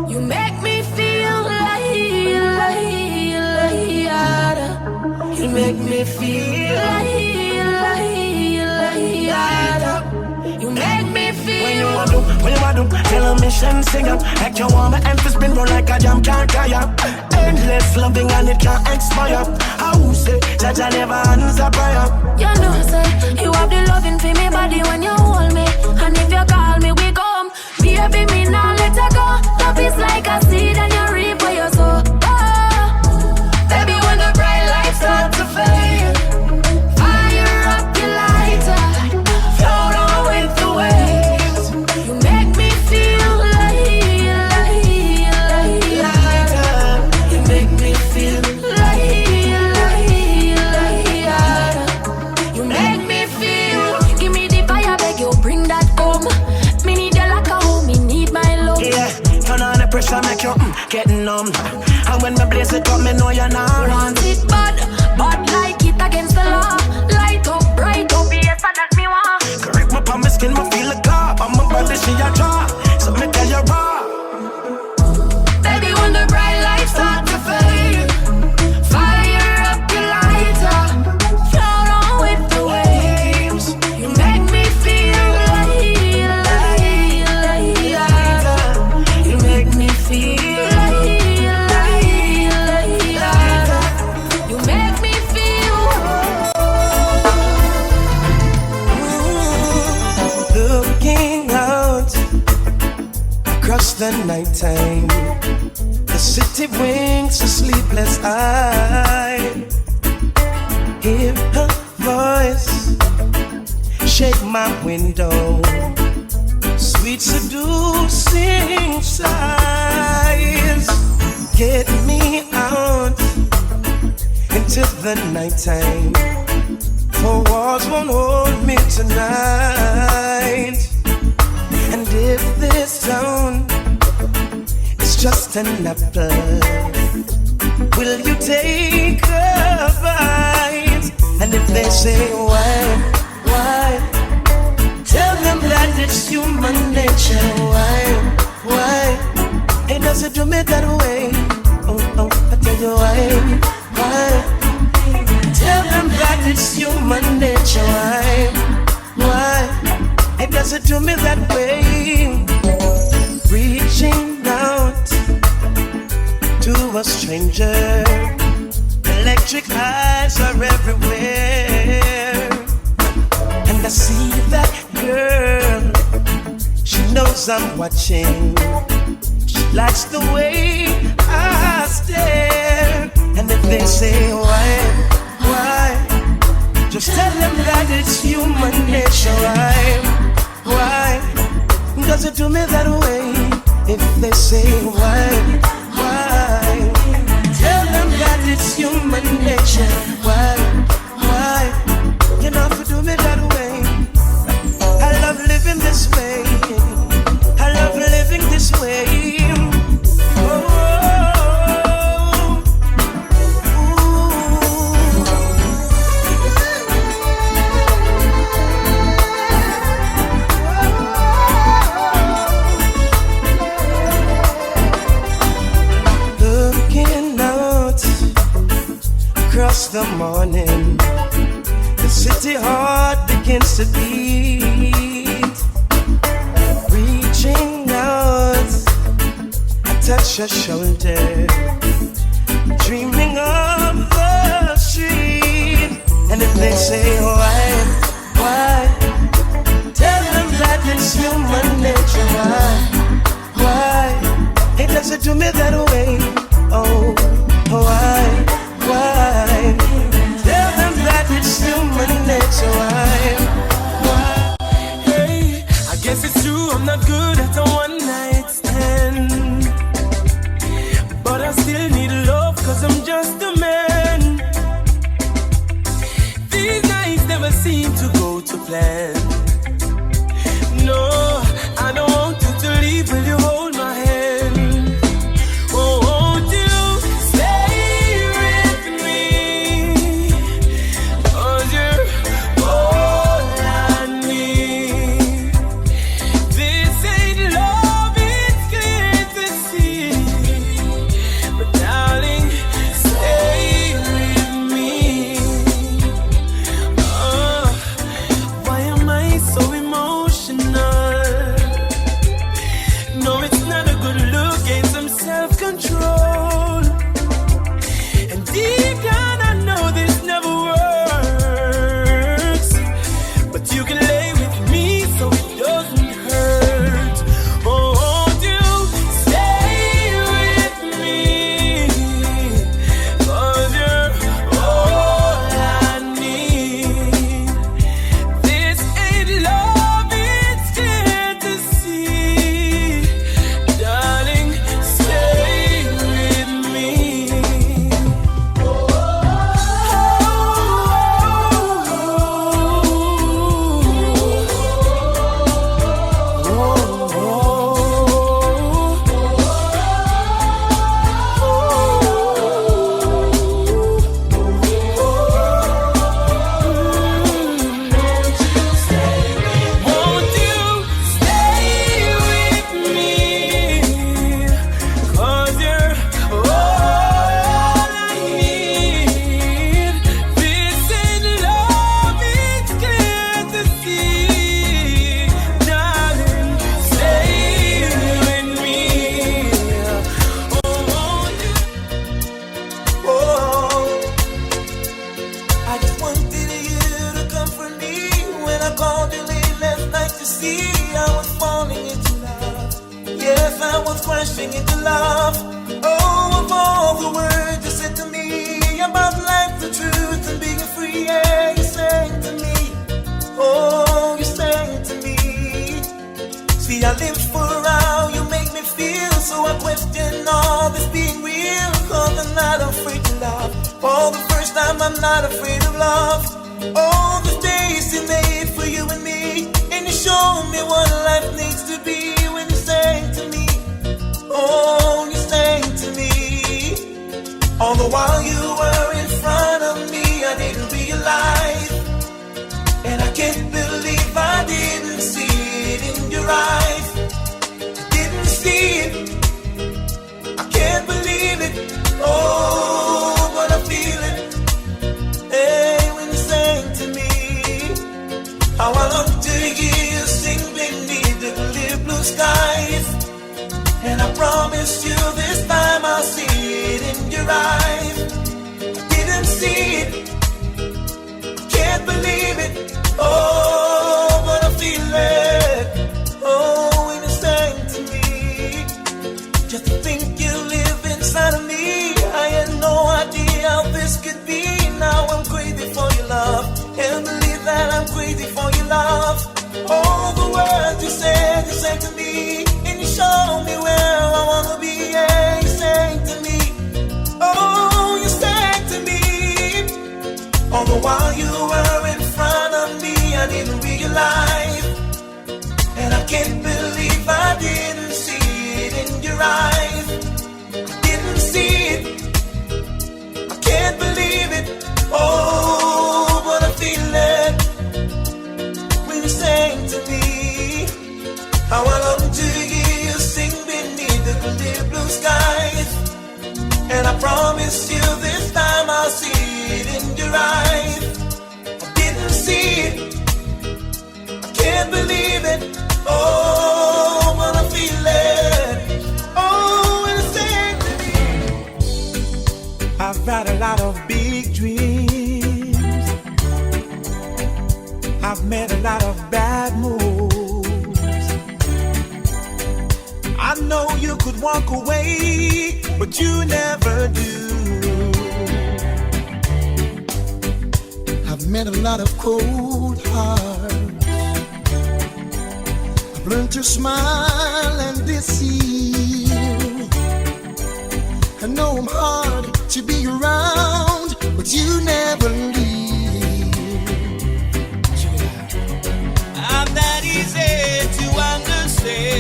You make me feel like you make me feel like you make me feel. When you want to, tell a mission singer. Like you want my emphasis spin roll like a jam can't tire. Endless loving and it can't expire. I will say that I never answer prayer. You know, say you have the loving for me body when you hold me. And if you call me, we come. Baby, me now let her go. Love is like a seed and you reap what you sow. Baby, when the bright lights start to fade, fire up your lighter, float on with the waves. You make me feel like you make me feel like you make me feel. Give me the fire, beg you, bring that home. Me need you like a home, me need my love. Yeah, turn on the pressure, make you getting numb. And when me blaze it up, me know you're not want it bad, but like it against the law. Light up, bright up, yes, that me want. Correct my palm, my skin, my feel like God. I'm my body, she a draw, so me tell you raw. Baby, when the bright lights start to fade, fire up your lighter, float on with the waves. You make me feel like you make me feel. Across the nighttime, the city winks a sleepless eye. Hear her voice shake my window, sweet seducing sighs. Get me out into the nighttime, for walls won't hold me tonight. And if this town is just an apple, will you take a bite? And if they say why, tell them that it's human nature. Why? It doesn't do me that way. Oh, I tell you why? Tell them that it's human nature. Why? It doesn't do me that way. Reaching out to a stranger, electric eyes are everywhere. And I see that girl, she knows I'm watching. She likes the way I stare. And if they say why, just tell them that it's human nature. Why does it do me that way? If they say why, tell them that it's human nature. Why, you know if you do me that way. I love living this way. I love living this way. Across the morning, the city heart begins to beat. Reaching out, I touch your shoulder, dreaming of the street. And if they say why, tell them that it's human nature. Why? It doesn't do me that way. Oh, why? Tell them that it's human nature. Why? Hey, I guess it's true, I'm not good at a one night stand, but I still need love, cause I'm just a man. These nights never seem to go to plan. No, I don't want you to leave, will you hold my hand? I was falling into love. Yes, I was crashing into love. Oh, of all the words you said to me about life, the truth, and being free, yeah, you sang to me. Oh, you sang to me. See, I live for how you make me feel, so I question all this being real. Cause I'm not afraid to love. For the first time, I'm not afraid of love. All the days you made for you and me, and you showed me what life needs to be when you sang to me. Oh, you sang to me. All the while you were in front of me, I didn't realize. And I can't believe I didn't see it in your eyes. Didn't see it. I can't believe it. Oh, but I feel it. Hey, when you sang to me, how I love to hear you sing beneath the clear blue skies. And I promise you this time I'll see it in your eyes. I didn't see it. Can't believe it. Oh, but I feel it. Oh, when you sang to me, just to think you live inside of me. I had no idea how this could be. Now I'm crazy for your love. Can't believe that I'm crazy for your love. All the words you said to me, and you showed me where I wanna be. Yeah, you sang to me. Oh, you sang to me. All the while you were in front of me, I didn't realize. And I can't believe I didn't see it in your eyes. I didn't see it. I can't believe it. Oh, but I feel it when you sang to me. How I love to hear you sing beneath the clear blue skies. And I promise you this time I'll see it in your eyes. I didn't see it. I can't believe it. Oh, but I feel it. Oh, when you sing to me. I've had a lot of big dreams. I've made a lot of bad moves. I know you could walk away, but you never do. I've met a lot of cold hearts. I've learned to smile and deceive. I know I'm hard to be around, but you never leave. I'm not easy to understand,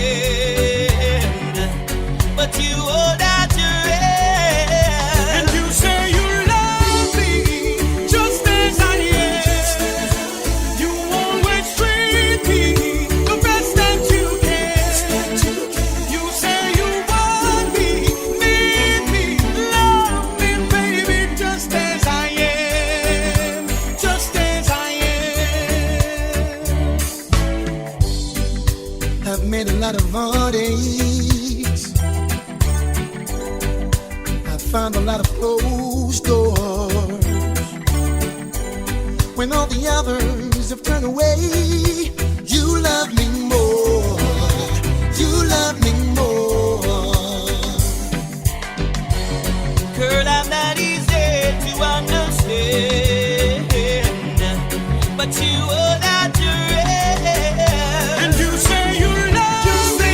but you hold out your hand. And you say you love me just as I am. You always treat me the best that you can. You say you want me, need me, love me, baby, just as I am. Just as I am. I've made a lot of heartaches. Found a lot of closed doors. When all the others have turned away, you love me more. You love me more. Girl, I'm not easy to understand, but you hold out your hand. And you say you love me.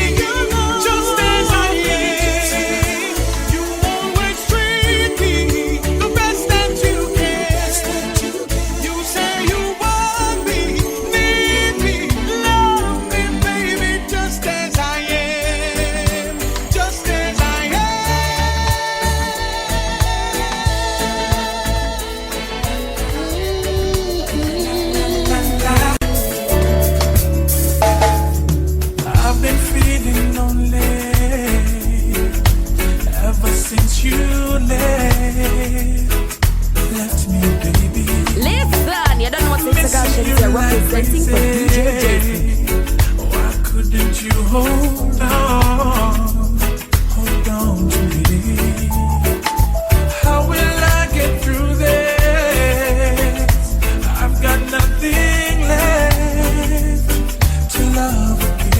Representing for DJ Jason. Why couldn't you hold on to me? How will I get through this? I've got nothing left to love again.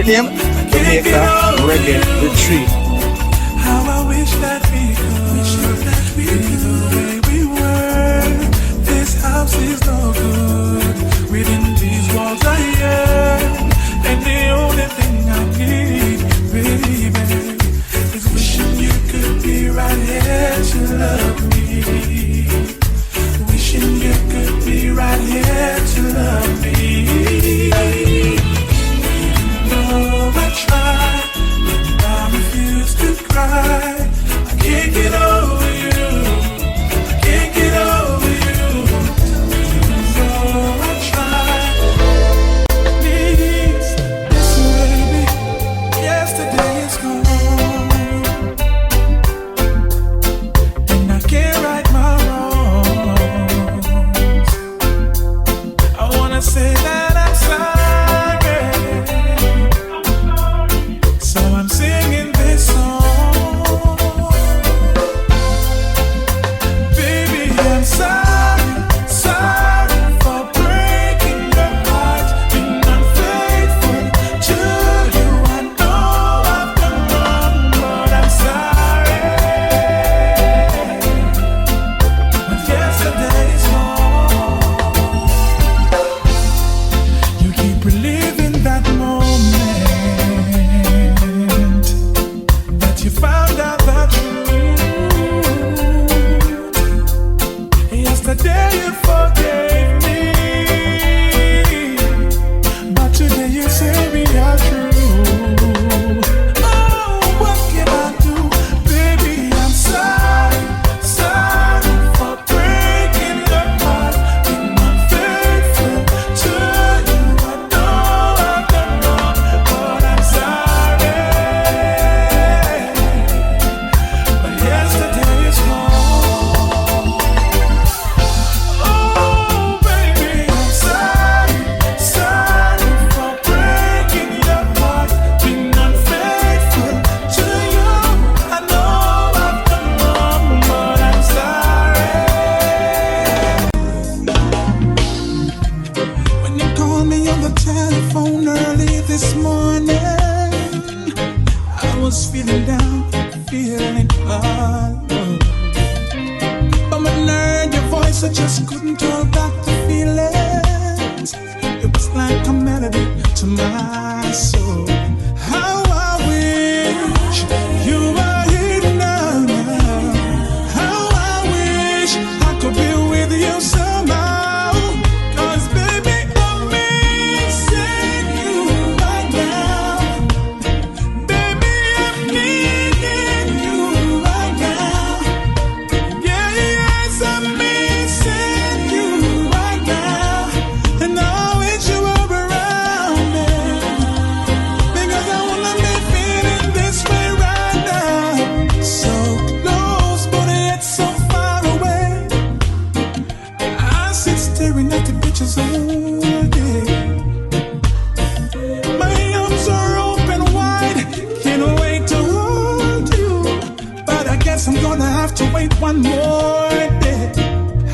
the name? Jamaica Reggae Retreat. How I wish that we could be the way we were. This house is no good. Within these walls I am. And the only thing I need, baby, is wishing you could be right here to love me. Wishing you could be right here to love me. I try, but I refuse to cry. I can't get over you. I can't get over you. So I try. Please, listen, baby. Yesterday is gone, and I can't right my wrongs. I wanna say that I'm sorry. So I'm singing this song. Baby, I'm sorry, sorry for breaking your heart. Being unfaithful to you. I know I've done wrong, but I'm sorry. But yesterday's gone. You keep reliving that moment that you found out the truth. Yesterday you forgave me, but today you say we are true. Oh, what can I do? Baby, I'm sorry, sorry for breaking your heart. Being unfaithful to you. I know I've done wrong, but I'm sorry. But yesterday is gone. Oh, baby, I'm sorry, sorry for breaking your heart. Being unfaithful to you. I know I've done wrong, but I'm sorry. When you called me on the telephone early this morning, I was feeling down, feeling alone. But when I heard your voice, I just couldn't hold back the feelings. It was like a melody to my soul. How I wish you were here now. How I wish I could be with you somehow. 'Cause baby, I'm missing you right now. Baby, I'm needing you right now. Yeah, yes, I'm missing you right now. And I wish you were around me, because I wanna be feeling this way right now. So close, but yet so far away. I sit staring at the pictures all day. My arms are open wide, can't wait to hold you. But I guess I'm gonna have to wait one more day.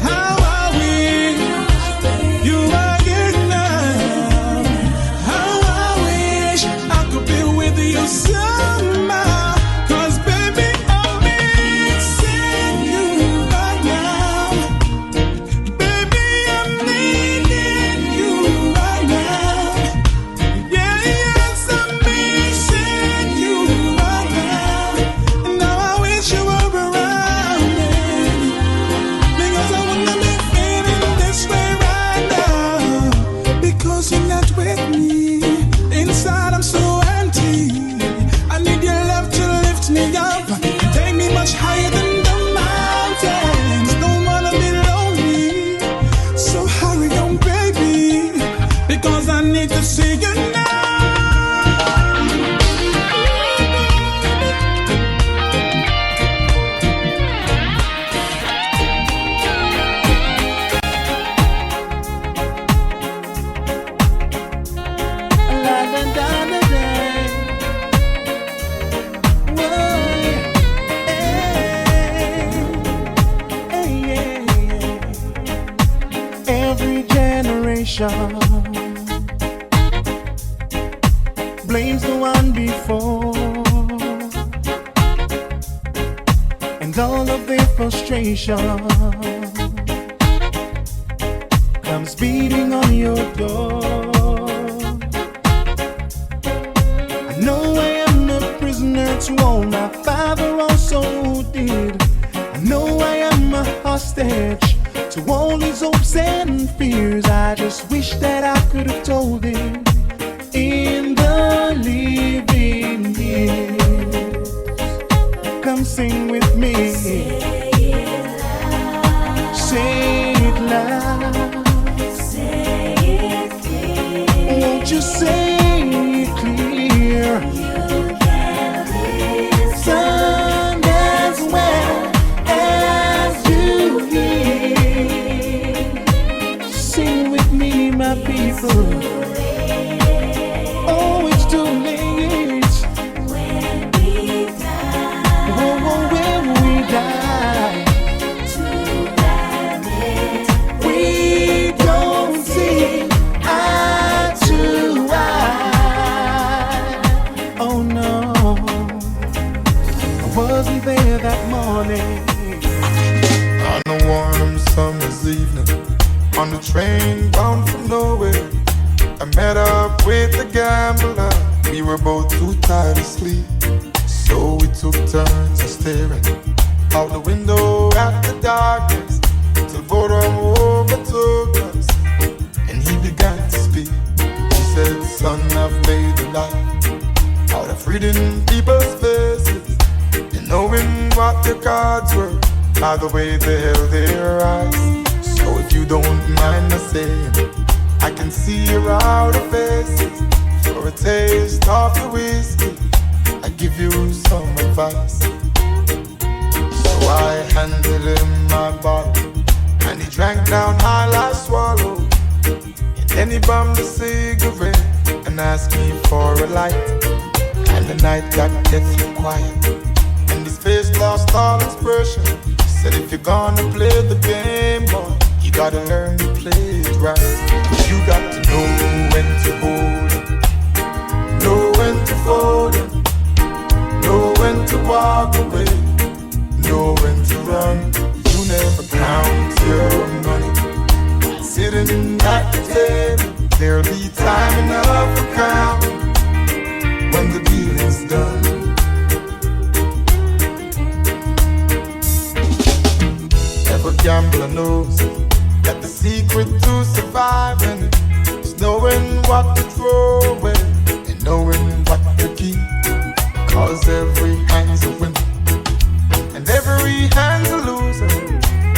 How I wish you were here now. How I wish I could be with you somehow. 'Cause baby, I'm missing you right now. Baby, I'm needing you right now. Yeah, yes, I'm missing you right now. And now I wish you were around me, because I wanna be feeling this way right now. Because you're not with me, inside I'm so empty. I need your love to lift me up and take me much higher than the mountains. Don't wanna be lonely, so hurry on, baby, because I need to see you now. blames the one before, and all of their frustration comes beating on your door. I know I am a prisoner to all my father also did. I know I am a hostage to all his hopes and fears. I just wish that I could have told him in the living years. Come sing with me. Say it loud. Say it loud. Say it clear. Won't you say it clear? You can listen as well as you hear. Sing with me, my people. On a warm summer's evening, on the train bound for nowhere, I met up with a gambler. We were both too tired to sleep, so we took turns of staring out the window at the darkness till boredom overtook us, and he began to speak. He said, "Son, I've made a life out of reading people's faces, knowing what their cards were by the way they held their eyes. So if you don't mind me saying, I can see your outer faces. For a taste of your whiskey, I give you some advice." So I handed him my bottle, and he drank down all I swallowed. And then he bummed a cigarette and asked me for a light. And the night got deathly quiet, his face lost all expression. He said, "If you're gonna play the game, boy, you gotta learn to play it right. You got to know when to hold it, know when to fold it, know when to walk away, know when to run. You never count your money sitting at the table. There'll be time enough for counting when the dealing's done." Every gambler knows that the secret to surviving is knowing what to throw away and knowing what to keep. Cause every hand's a winner and every hand's a loser,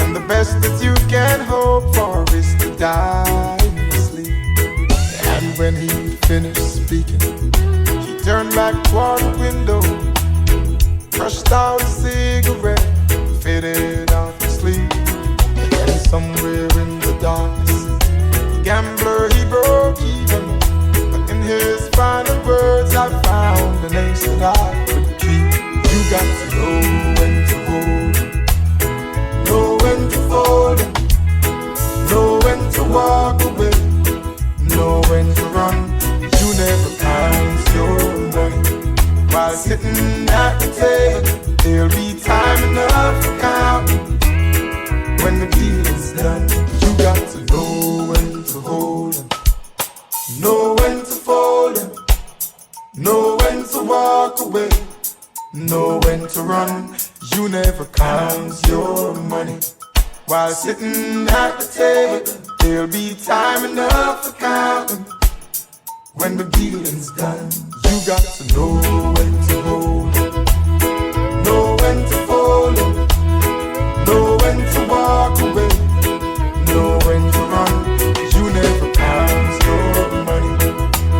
and the best that you can hope for is to die in your sleep. And when he finished speaking, he turned back toward the window, crushed out a cigarette, faded off to sleep. And somewhere in the darkness, the gambler, he broke even. But in his final words, I found an ace that I could keep. You got to know when to hold it, know when to fold it, know when to walk away, know when to run. You never count your money while sitting at the table. There'll be time enough for counting when the deal is done. You got to know when to hold it, know when to fold it, know when to walk away, know when to run. You never count your money while sitting at the table. There'll be time enough for counting when the dealing's done. You got to know when to hold it, know when to fold it, know when to walk away, know when to run. You never count your money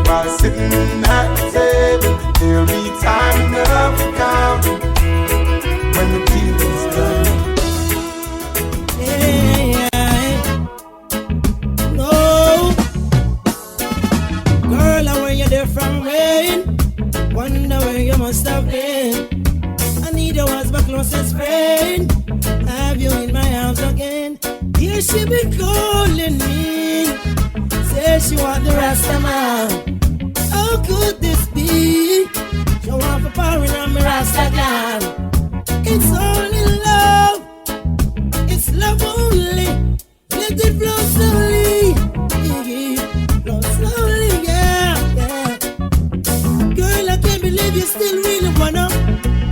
while sitting at the table. There'll be time enough to count when the dealing's done. Yeah. No, girl, I where you there from rain? Wonder where you must have been. Anita was my closest friend. Have you in my arms again? Here she be calling me. Say she want the Rasta man. How could this be? Rastaglam. It's only love. It's love only. Let it flow slowly. Flow slowly, yeah. Girl, I can't believe you still really wanna.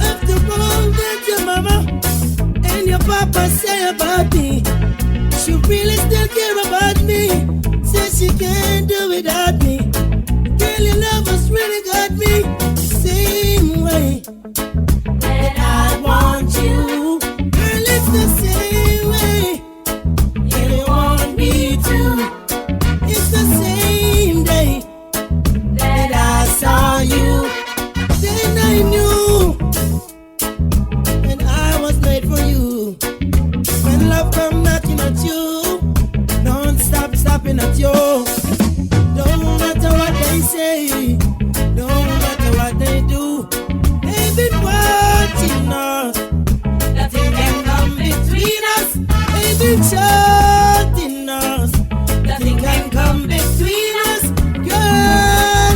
After all that your mama and your papa say about me, she really still care about me. Says she can't do without me. Girl, your love has really got me the same way that I want you. Girl, it's the same way you want me to. It's the same day that I saw you. Then I knew that I was made for you. When love come knocking at you, non-stop stopping at you. Don't matter what they say, no matter what they do, they've been watching us. Nothing can come between us. They've been shutting us. Nothing can come between us, girl.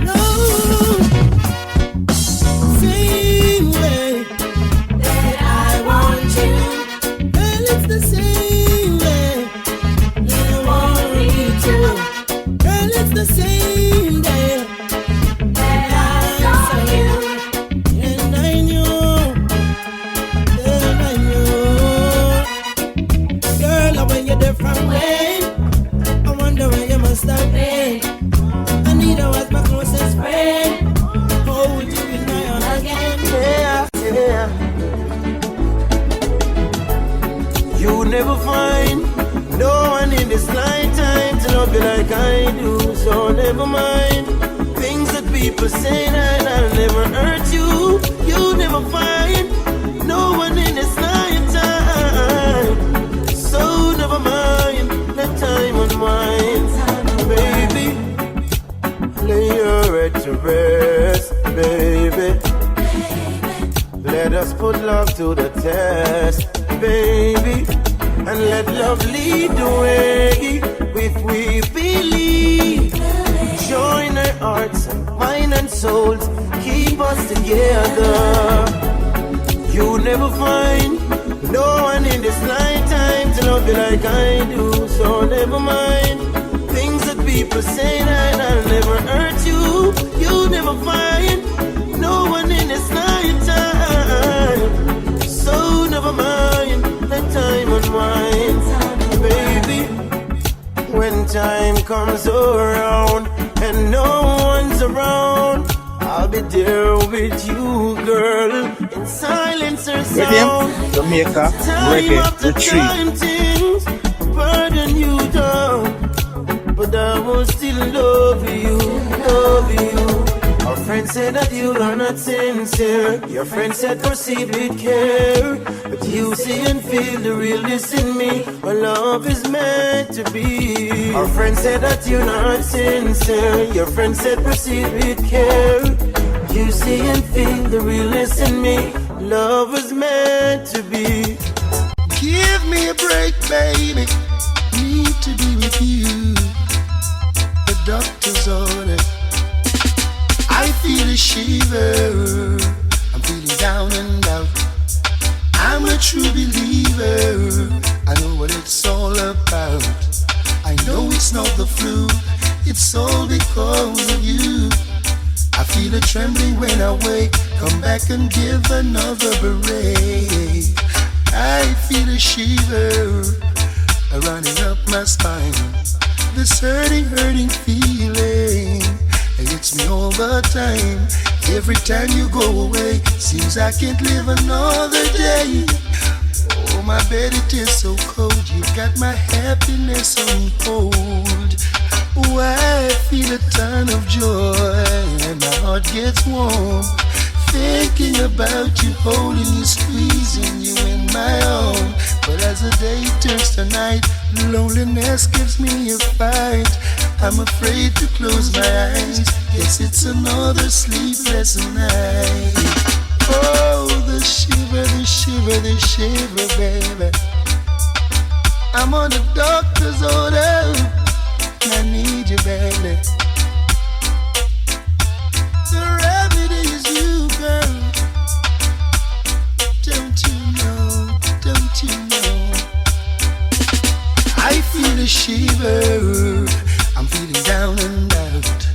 No, same way that I want you. Girl, it's the same way you want me to. Girl, it's the same day that I saw you. And I knew, and I knew. Girl, when you're different way, I wonder where you must have been. I need her as my closest friend. Hold you in my arms again. Yeah. You never find no one in this lifetime to love you like I do. So never mind things that people say that I'll never hurt you. You never find no one in this lifetime. So never mind, let time unwind. Baby, lay your head to rest, baby. Let us put love to the test, baby. And let love lead the way. If we believe, join our hearts, mind and souls, keep us together. You never find no one in this lifetime to love you like I do. So never mind things that people say that I'll never hurt you. You never find no one in this lifetime. So never mind, let time unwind. Baby, when time comes around and no one's around, I'll be there with you, girl, in silence or sound. Jamaica, Reggae Retreat. Things burden you down, but I will still love you, love you. Our friend said that you are not sincere. Your friend said proceed with care, but you see and feel the realness in me. My love is meant to be. Our friend said that you're not sincere. Your friend said proceed with care. You see and feel the realness in me. Love is meant to be. Give me a break, baby. Need to be with you. The doctor's order. I feel a shiver. I'm feeling down and out. I'm a true believer. I know what it's all about. I know it's not the flu. It's all because of you. I feel a trembling when I wake. Come back and give another break. I feel a shiver running up my spine. This hurting feeling, it hits me all the time. Every time you go away, seems I can't live another day. Oh, my bed, it is so cold. You got my happiness on hold. Oh, I feel a ton of joy and my heart gets warm. Thinking about you, holding you, squeezing you in my arm. But as the day turns to night, loneliness gives me a fight. I'm afraid to close my eyes. Guess it's another sleepless night. Oh, the shiver, the shiver, the shiver, baby. I'm on the doctor's order. I need you, baby. The remedy is you. a shiver. I'm feeling down and out.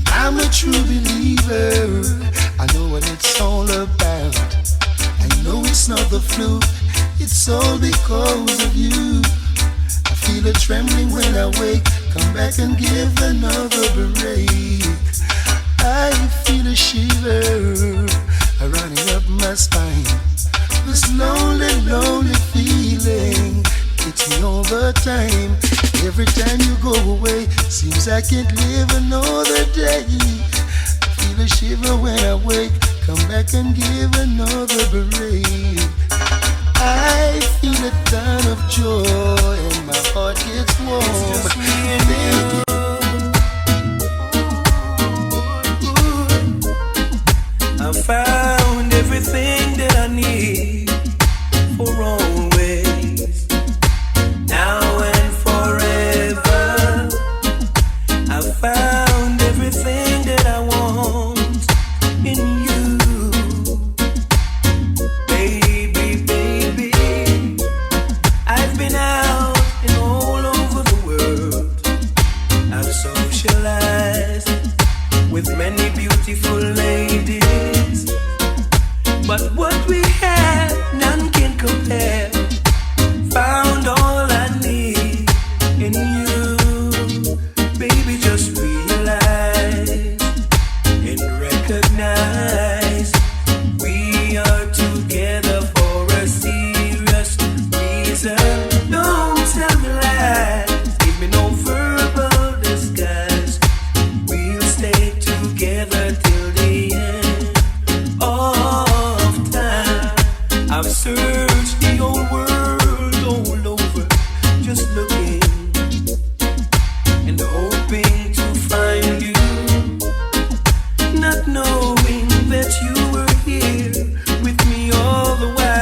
I'm a true believer. I know what it's all about. I know it's not the fluke. It's all because of you. I feel a trembling when I wake. Come back and give another break. I feel a shiver running up my spine. This lonely, lonely feeling hits me all the time. Every time you go away, seems I can't live another day. I feel a shiver when I wake. Come back and give another break. I feel a ton of joy and my heart gets warm. It's just me and you. I found everything that I need for always, now and forever. I found everything that I want in you, baby, baby. I've been out and all over the world. I've socialized with many beautiful ladies. But what we have, none can compare. Found all I need in you. Baby, just realize and recognize we are together for a serious reason. Don't tell me lies, give me no verbal disguise. We'll stay together till the end of time. I've searched the whole world all over, just looking and hoping to find you, not knowing that you were here with me all the while.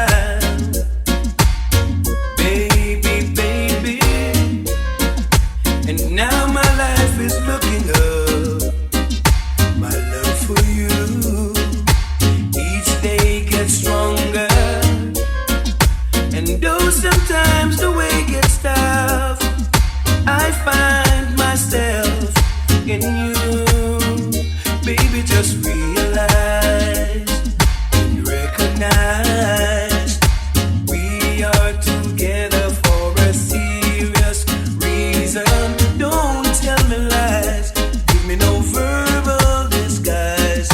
Baby, baby, and now my life is looking up. My love for you each day gets stronger, and though sometimes the way gets tough, I find myself in you. Baby, just realize and recognize we are together for a serious reason. Don't tell me lies, give me no verbal disguise.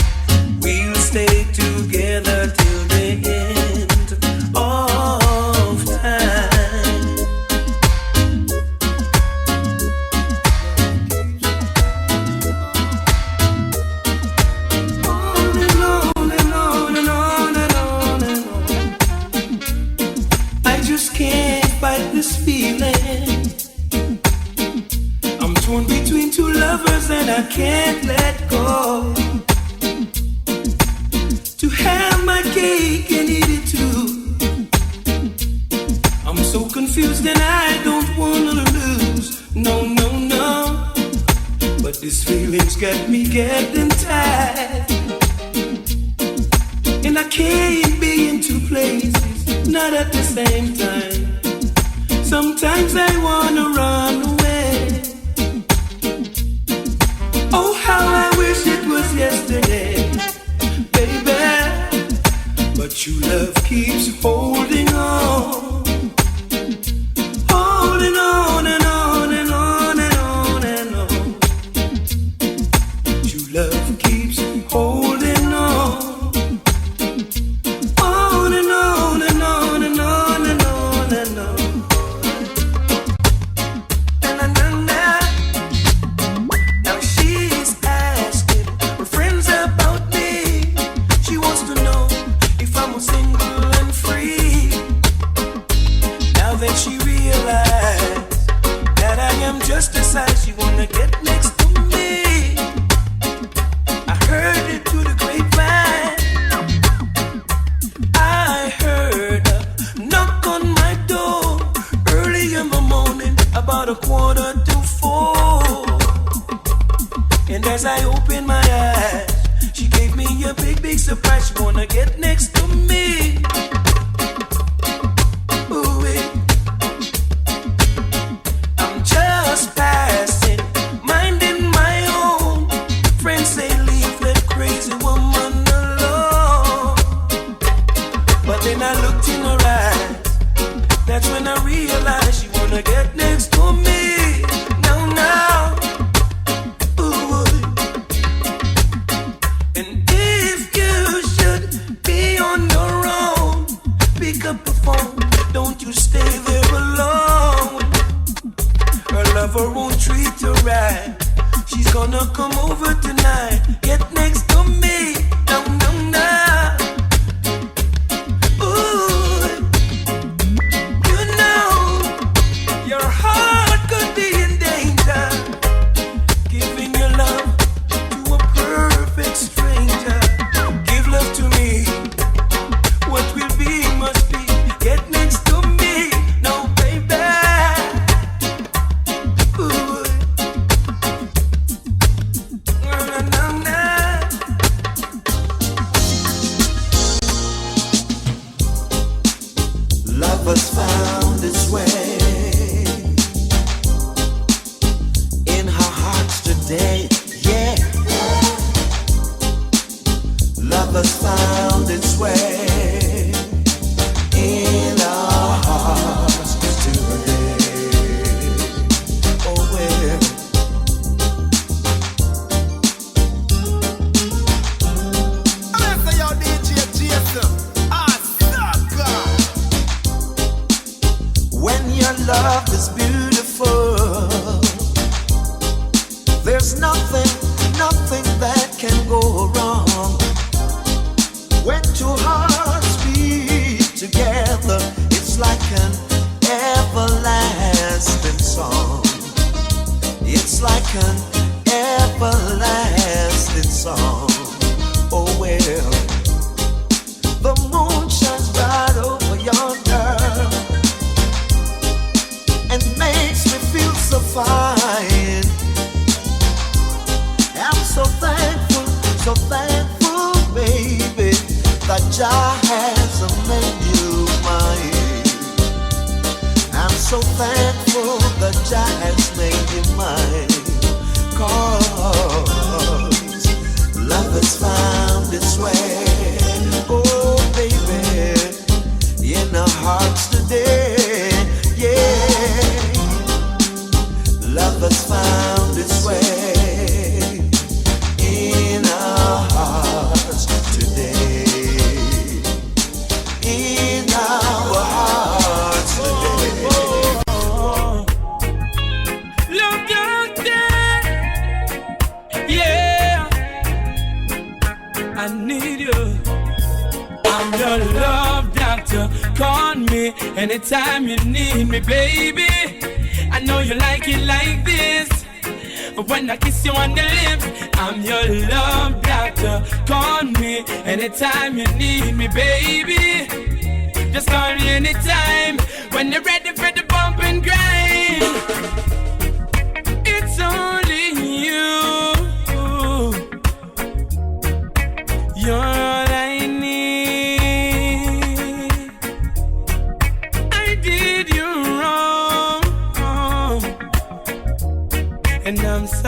We'll stay together till the end of time. On and on and on and on and on and on. I just can't fight this feeling. I'm torn between two lovers and I can't let go. To have my cake and eat it too. I'm so confused and I don't wanna lose. No, no, no. But this feeling's got me getting tired. And I can't be in two places, not at the same time. Sometimes I wanna run away. Oh, how I wish it was yesterday, baby. But your love keeps holding on, holding on and on and on and on and on. Your love keeps holding on and on and on and on and on and on. Now she's asking her friends about me. She wants to know if I'm single and free. Now that she realized that I am just a size, she wanna get next to me. I heard it through the grapevine. I heard a knock on my door early in the morning, about 3:45. And as I opened my eyes, she gave me a big, big surprise. She wanna get next to me. Ooh, I'm Gonna come over tonight, get next to me. Down, down, down. Ooh, you know your heart could be in danger, giving your love to a perfect stranger. Give love to me. What will be must be. Get next to me, no baby. Ooh. Na, na, na. Love has found its way in her hearts today. Yeah. Love has found its way in our hearts today. Oh well. I'm gonna say your DJ Jason. Sucker. When your love is beautiful, there's nothing that can go wrong. When two hearts beat together, it's like an everlasting song. It's like an everlasting song. Oh well, the moon shines bright over yonder and makes me feel so fine. I'm so thankful, baby, that Jah has made you mine. I'm so thankful that Jah has made you mine. 'Cause love has found its way, oh baby, in our hearts today. Yeah, love has found its way in our hearts today. In our hearts today. Love doctor, yeah, I need you. I'm your love doctor. Call me anytime you need me, baby. I know you like it like this. When I kiss you on the lips, I'm your love doctor. Call me anytime you need me, baby. Just call me anytime when you're ready for the bump and grind. It's only you. You're all I need. I did you wrong, and I'm sorry.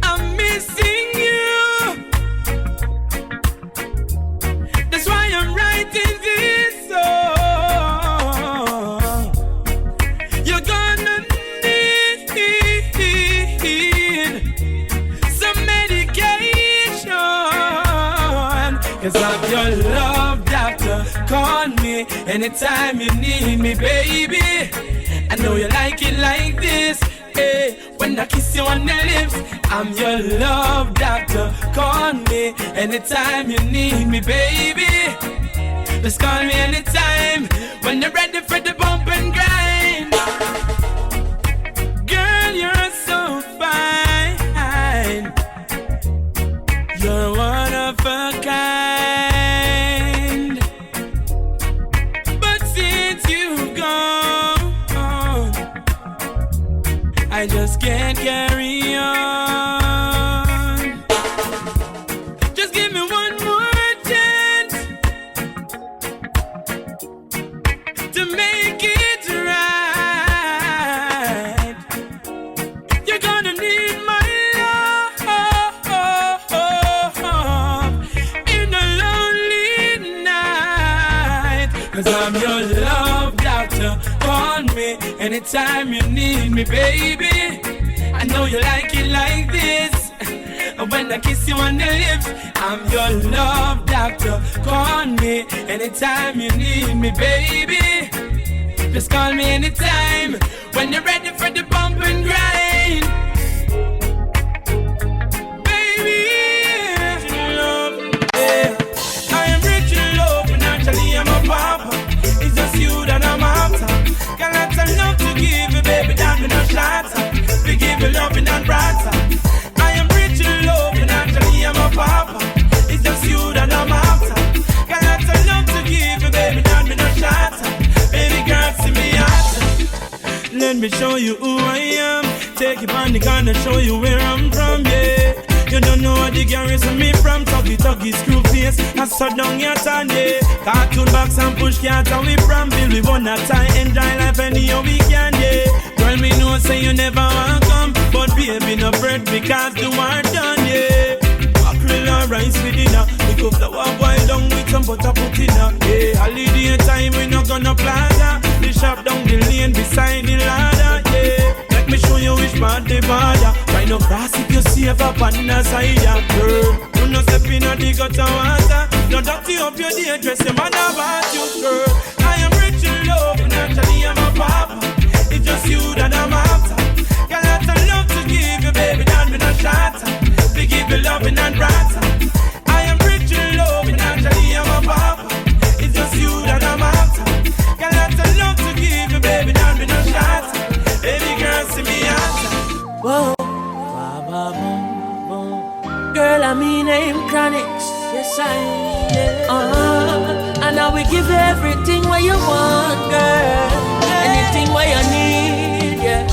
I'm missing you. That's why I'm writing this song. You're gonna need some medication, 'cause I'm your love doctor. Call me anytime you need me, baby. I know you like it like this. Hey, when I kiss you on the lips, I'm your love doctor. Call me anytime you need me, baby. Just call me anytime when you're ready for the bump and grind. Girl, you're so fine. You're one of a kind. But since you've gone, I just can't carry on. Just give me one more chance to make it right. You're gonna need my love in a lonely night. 'Cause I'm your love doctor. Call me anytime you need me, baby. I know you like it like this. When I kiss you on the lips, I'm your love doctor. Call me anytime you need me, baby. Just call me anytime when you're ready for the bump and grind. Baby, love, yeah. I am rich in love, and actually I'm a papa. It's just you that I'm after. Got lots of love to give you, baby, that me no shatter. We give you love and brighter. I am rich in love, and actually I'm a papa. It's just you that I'm after. Got lots of love to give you, baby, that me no shatter. Baby girl, see me out. Let me show you who I am. Take you on the gun and show you where I'm from, yeah. You don't know what the garrison me from. Tuggy, screw face, I shut down your time, yeah. Cartoon box and push cats and we from Bill. We wanna tie, enjoy life anyhow we can, yeah. Girl, me know say you never want come, but baby no bread because the war done, yeah. Mackerel and rice for dinner. We cook the one boil down with some butter put in her. Yeah, holiday time we not gonna plaza. The shop down the lane beside the ladder, yeah. Let me show you which part the border. Try no grass if you save up on the side, yeah, girl. You no step in the gutter water. No dirty up your day dress, your man about you, girl. I am rich in love, and actually I'm a papa. It's just you that I'm after. Got lots of love to give you, baby, that me no shatter. We give you loving and brighter. I am rich in love, and actually I'm a papa. It's just you that I'm after. Got lots of love to give you, baby, that me no shatter. Baby girl, see me after. Whoa. Girl, I mean name Chronix. Yes, I am. And I will give you everything what you want, girl. Anything what you need, yes.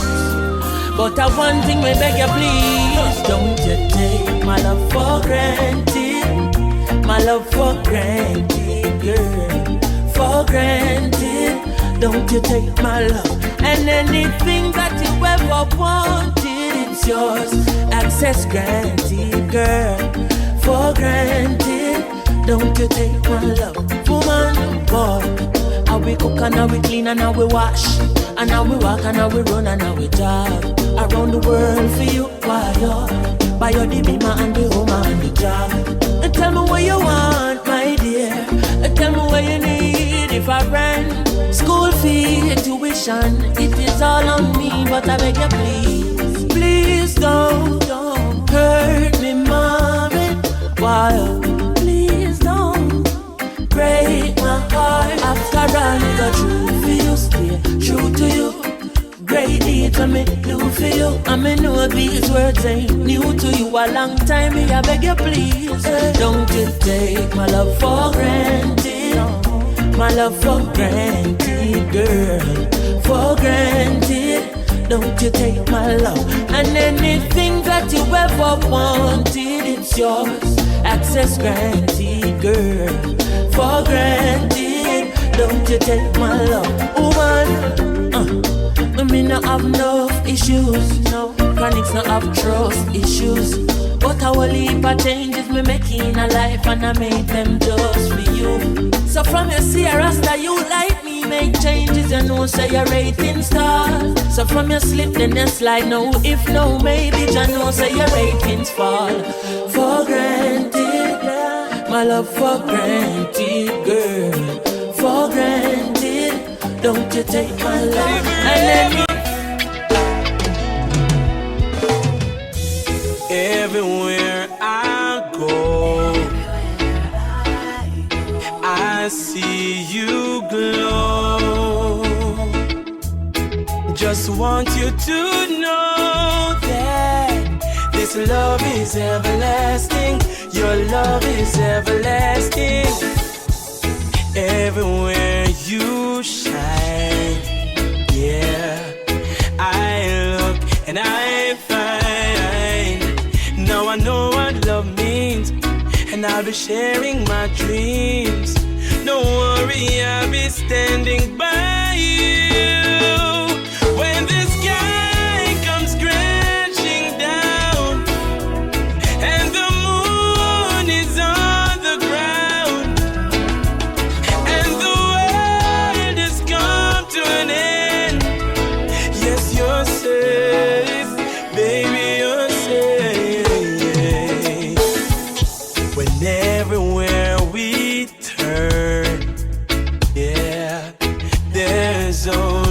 But I one thing we beg you, please. Don't you take my love for granted. My love for granted, girl. For granted. Don't you take my love. And anything that you ever wanted, it's yours. Access granted, girl. For granted. Don't you take my love. Woman, boy. How we cook and how we clean and how we wash. And how we walk and how we run and how we jog. Around the world for you, why you? By your the bima and the home and the job. And tell me what you want, my dear. And tell me what you need if I rent. School fee, tuition, it is all on me. But I beg you please, please don't hurt me, mommy. Why? Please don't break my heart. After all, I got true for you, stay true to you. Great deeds I me do for you. I me know these words ain't new to you. A long time me I beg you please. Don't you take my love for granted. My love for granted, girl. For granted. Don't you take my love. And anything that you ever wanted, it's yours. Access granted, girl. For granted. Don't you take my love. Woman, I mean, I have no issues, no. Chronix no have trust issues. But a whole heap of changes me making in a life, and I made them just for you. So from you see a rasta, you like me, make changes, you know, say your rating stars. So from your slip, then you slide, no, if no, maybe, you know, say your ratings fall. For granted, my love for granted, girl. For granted. Don't you take my love and let me. Everywhere I go, I see you glow. Just want you to know that this love is everlasting. Your love is everlasting. Everywhere you shine, yeah, I look and I find. Now I know what love means, and I'll be sharing my dreams. Don't worry, I'll be standing by you when the sky comes crashing down and the moon is on the ground and the world has come to an end. Yes, you're safe, baby, you're safe. When everywhere we turn, yeah, there's always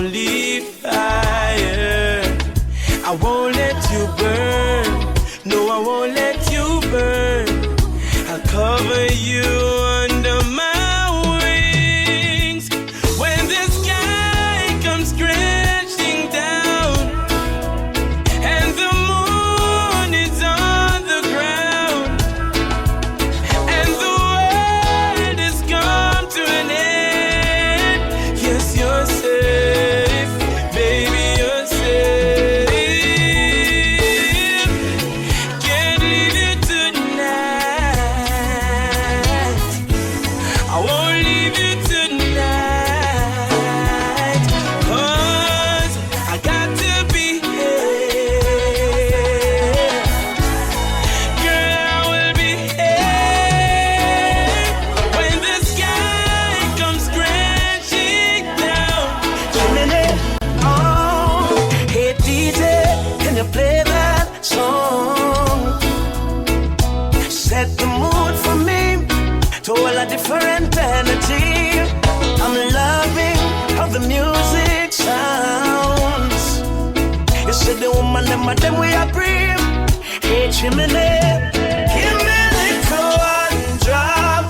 chimney. Give me a little one drop.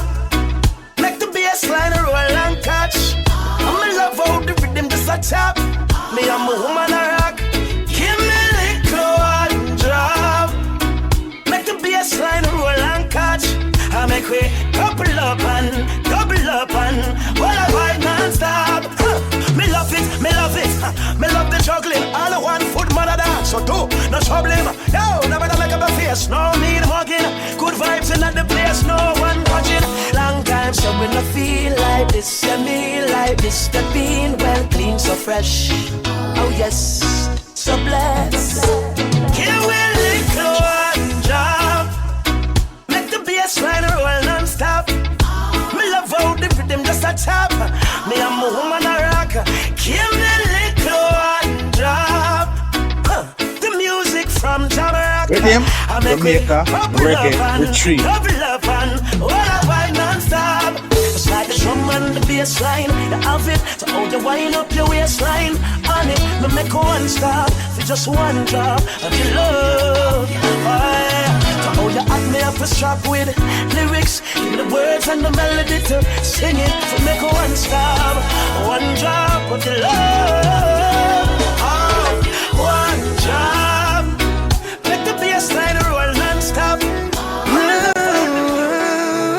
Make the bass line roll and catch. I'm in love how the rhythm just a tap. Me and my woman a rock. Give me a little one drop. Make the bass line roll and catch. I make we double up and while I ride non-stop. Me love it, me love the juggling. All I want food, mother dance, so do no problem. Yo, never make up a face, no need mugging. Good vibes in the place, no one watching. Long time, so when I feel like this, I mean like this. The bean well clean, so fresh. Oh yes, so blessed. Give me a little one job. Make the bass line roll non-stop. Me love how the rhythm just a tap. Me and my woman a rock. Give me a little one drop. The music from Jamaica. Jamaica, reggae, retreat. Double up and all I wine non-stop. It's like the drum and the bass line. You have it, so how you wind up your waistline. On it, me make one stop for just one drop of your love. So how you act me up a strap with lyrics. Give me the words and the melody to sing it. So make one stop, one drop of your love. One drop. Make the bass line roll non-stop.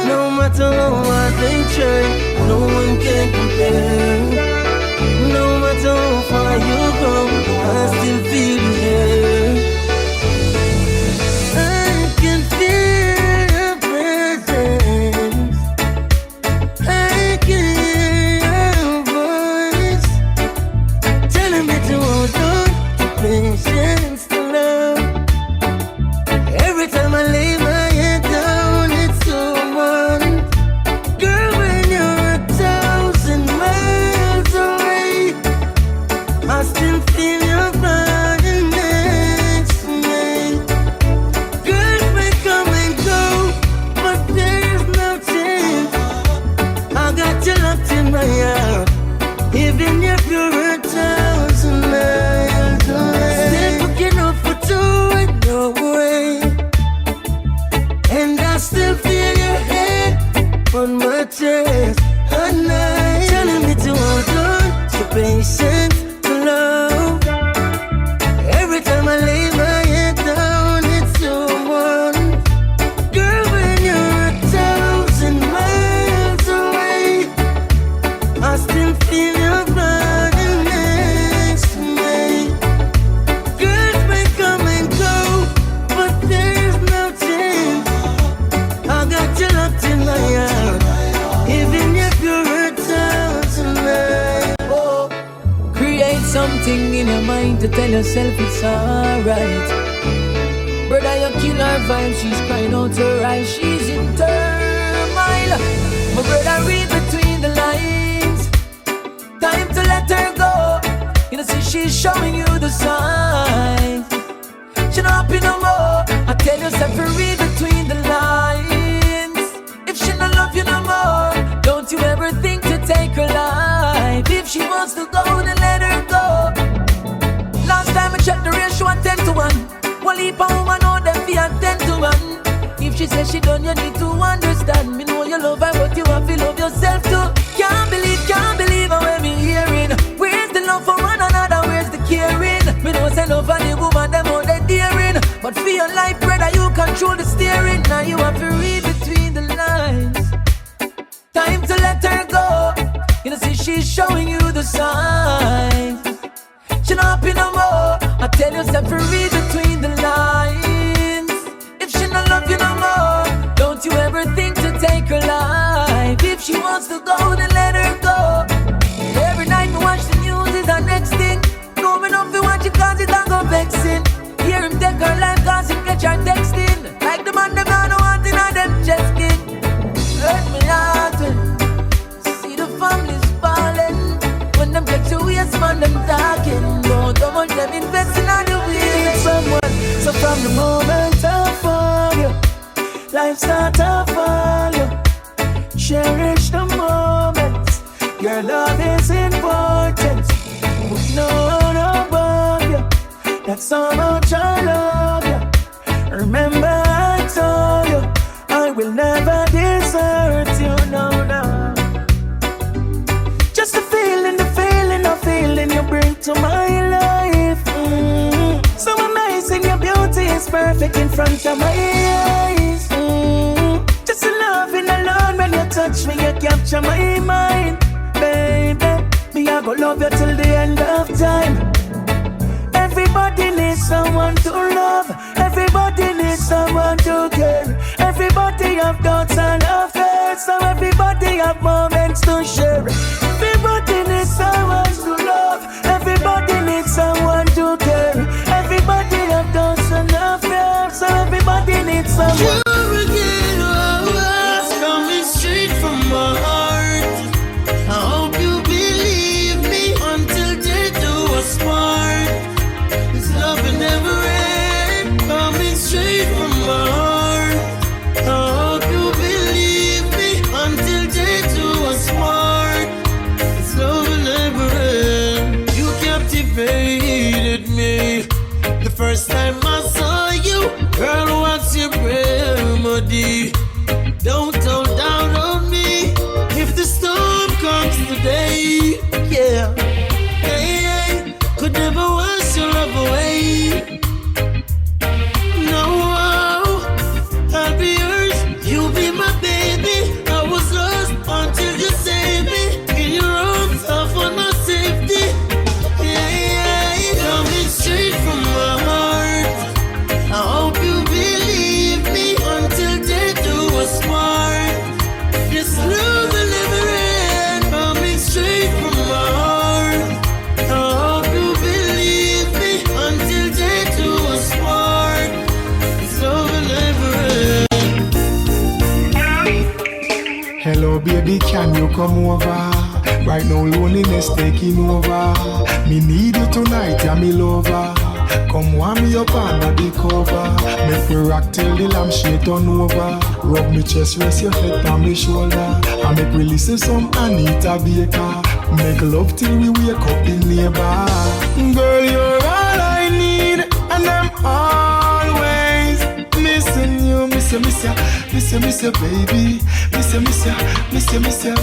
No matter how hard they try, no one can compare. No matter how far you go, I still feel the air. I can feel your presence. I can hear your voice telling me to hold on, to patience, to love. Every time I lay my head down, it's so one. Girl, when you're 1,000 miles away, I still feel your body next to me. Girls may come and go, but there's no change. I got you locked in my heart, even if you're 1,000 miles away. Still looking up for two in your way, and I still feel your head on my chest at night, telling me to hold on, so patient, to love. Every time I lay my head down, it's so one. Girl, when you're 1,000 miles away, I still feel your body next to me. Girls may come and go, but there's no change. I got you locked in my heart, even if you're 1,000 miles. Oh, create something in your mind to tell yourself it's alright. Brother, you kill her vibe, she's crying out her eyes, she's in turmoil. My brother, read between the lines. Time to let her go. You know, see, she's showing you the signs. She not happy no more. I tell yourself to read between the lines. If she not love you no more, don't you ever think to take her life. If she wants to go, then let her go. Last time I checked the ratio at 10 to 1. One leap of woman know them be at 10 to 1. If she says she done, you need to understand. Me know you love her, but you have to love yourself too. Can't believe how I'm hearing. Where's the love for one another? Where's the caring? Me know say love for the woman, them all they daring. But for your life, brother, you control the steering. Now you have to read between the lines. Time to let her go. You know, see, she's showing you the signs. She not happy no more. I tell yourself to read between the lines. If she not love you no more, don't you ever think to take her life. If she wants to go, then let her go. Every night we watch the news is our next thing. No me know if you watch it cause it a go vexing. Hear him take her life cause him catch her texting. Like the man them now no want in a them chest skin. Hurt me heart when see the families falling. When them get to waste man them talking. Don't how much them investing on the wheel someone. So from the moment I fall you, life start to fall you. Cherish the moments. Your love is important. With no one above you. That's how much I love you. Remember perfect in front of my eyes. Just loving alone when you touch me, you capture my mind. Baby, me I go love you till the end of time. Everybody needs someone to love. Everybody needs someone to care. Everybody have doubts and affairs, so everybody have moments to share. Everybody needs someone to love. Everybody needs someone to care. Everybody have doubts and affairs, so everybody needs someone. You're again, it's coming straight from my heart. I hope you believe me until they do us part. This love will never end, coming straight from my heart. I hope you believe me until they do us part. This love will never end. You captivated me the first time I saw you. Girl, what's your remedy? Don't hold down on me if the storm comes today. Yeah, hey, could never wash your love away. No, I'll be yours, you'll be my baby. I was lost until you saved me. In your arms, I found my safety. Yeah, coming straight from my heart. I hope you believe me until they do us part. This love will never end, coming straight from my heart. I hope you believe me until they do us part. This love will never end. Hello baby, can you come over? Right now loneliness taking over. Me need you tonight, yeah me lover. Come warm me up under the cover. Make we rock till the lampshade turn over. Rub me chest, rest your head on me shoulder. And make we listen some Anita Baker. Make love till we wake up the neighbor. Girl, you're all I need, and I'm always missing you. Miss you, baby. Miss you.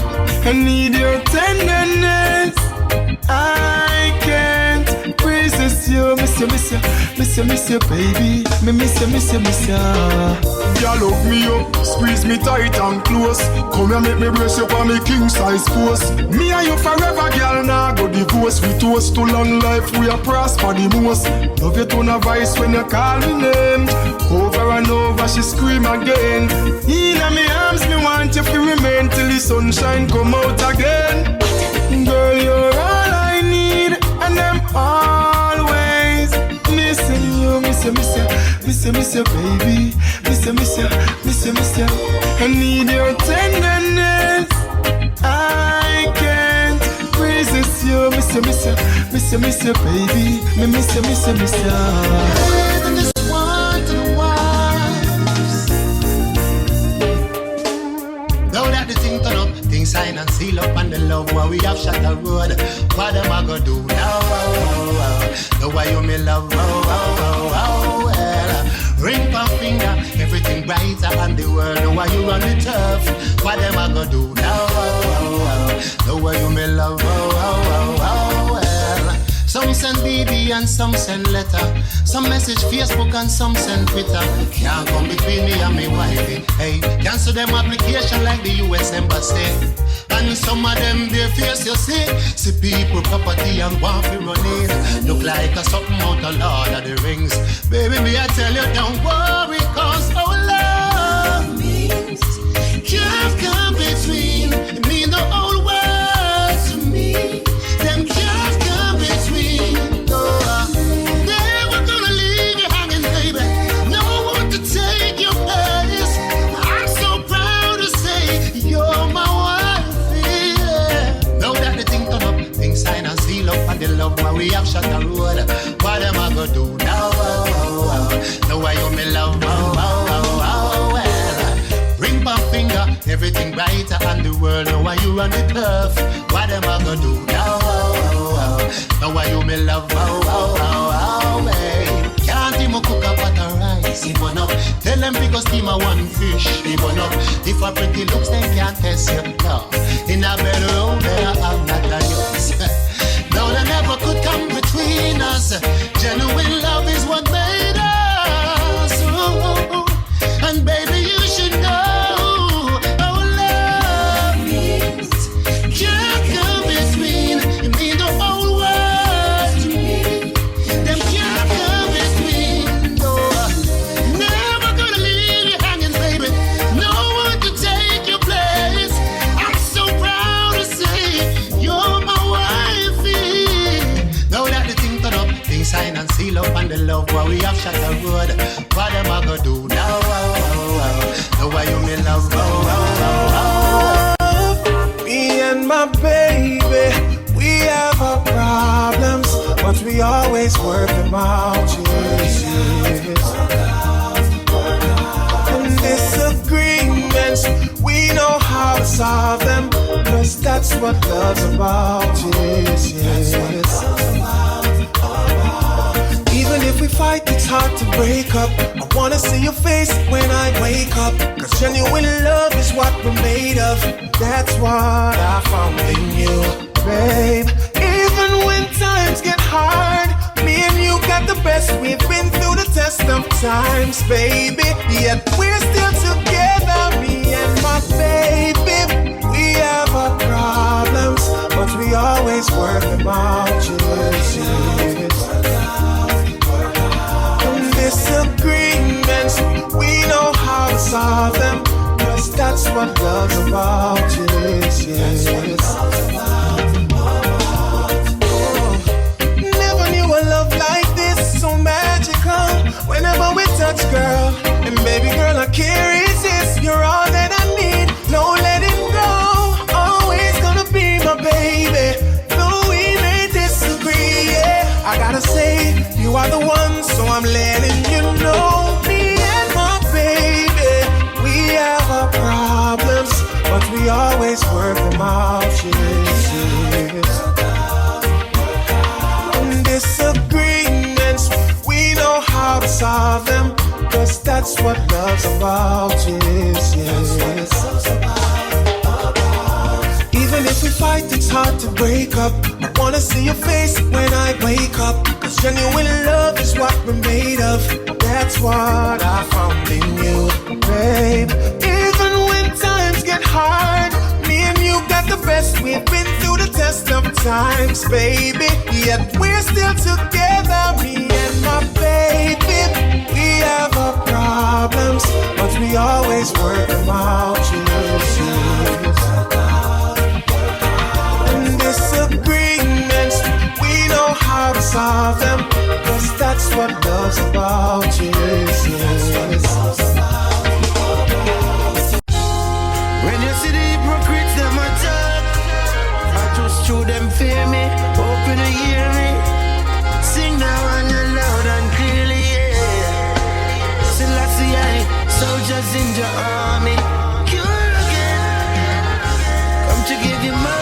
I need your tenderness. I can't resist you. Miss you, baby. Miss you. You love me up, squeeze me tight and close. Come here, make me brace you for me king size force. Me and you forever, girl. Now go divorce. We toast to long life, we are prosper the most. Love you tone of voice when you call me name. Over and over, she scream again. In my arms, me want you to remain till the sunshine come out again. Girl, you're all I need, and I'm always missing you. Miss you, baby. Miss you. I need your tenderness. I can't resist you. Miss you, baby. Miss you. And this one to the wives. Now that the thing turn up, things sign and seal up on the love while we have shut the road. What am I gonna do now? The way you me love, well. Ring my finger, everything brighter on the world. The way you run the turf, what am I gonna do now? The way you me love, well. Some send BB and some send letter. Some message Facebook and some send Twitter. Can't come between me and me wifey. Hey, cancel them application like the U.S. Embassy. And some of them their face you see. See people property and want to run in. Look like a something out of Lord of the Rings. Baby, me I tell you don't worry, cause our love means can't come between. It mean the whole world to me. Them can't come between. No, they were gonna leave you hanging, baby. No one to take your place. I'm so proud to say you're my wife. Yeah. Now that the thing turn up, things sign and seal up, and the love where we have shut the road. What am I gonna do now? The way you me love, well. Ring my finger, everything brighter on the world. Now why you run the turf? What am I gonna do now? Now why you me love, can't even cook up at a rice, even up. Tell them because steam a one fish, even up. If a pretty looks, they can't test you, no. In a bedroom, they are not a use. No, they never could come between us. Genuine love is what made us. Seal up on the love while we have shot the road. What am I gonna do now? The way you me love. Me and my baby, we have our problems, but we always work them out. Yes, yes. And disagreements, we know how to solve them, 'cause that's what love's about. Yes, yes. Even if we fight, it's hard to break up. I wanna see your face when I wake up, 'cause genuine love is what we're made of. That's what I found in you, babe. Even when times get hard, me and you got the best. We've been through the test of times, baby, yet we're still together. Me and my baby, we have our problems, but we always work them out. Yes, yes. Disagreements, we know how to solve them, 'cause that's what love's about. Yes, yes. Never knew a love like this, so magical. Whenever we touch, girl, and baby girl, I can't resist. You're all that I need, no letting go. Always gonna be my baby, though we may disagree. Yeah, I gotta say, you are the one, so I'm letting you know. Me and my baby, we have our problems, but we always work them out. Yes, yes. And disagreements, we know how to solve them, 'cause that's what love's about. Yes, yes. Even if we fight, it's hard to break up. I wanna see your face when I wake up, 'cause genuine love is what we're made of. That's what I found in you, babe. Even when times get hard, me and you got the best. We've been through the test of times, baby, yet we're still together. Me and my baby, we have our problems, but we always work them out. Yes, yes. Disagreements, we know how to solve them, 'cause that's what love's about. Yes, yes. When you see the hypocrites, them attack, I just through them fear me, hoping to hear me. Sing now and loud and clearly, yeah. Selassie, soldiers in the army, cure again, come to give you more.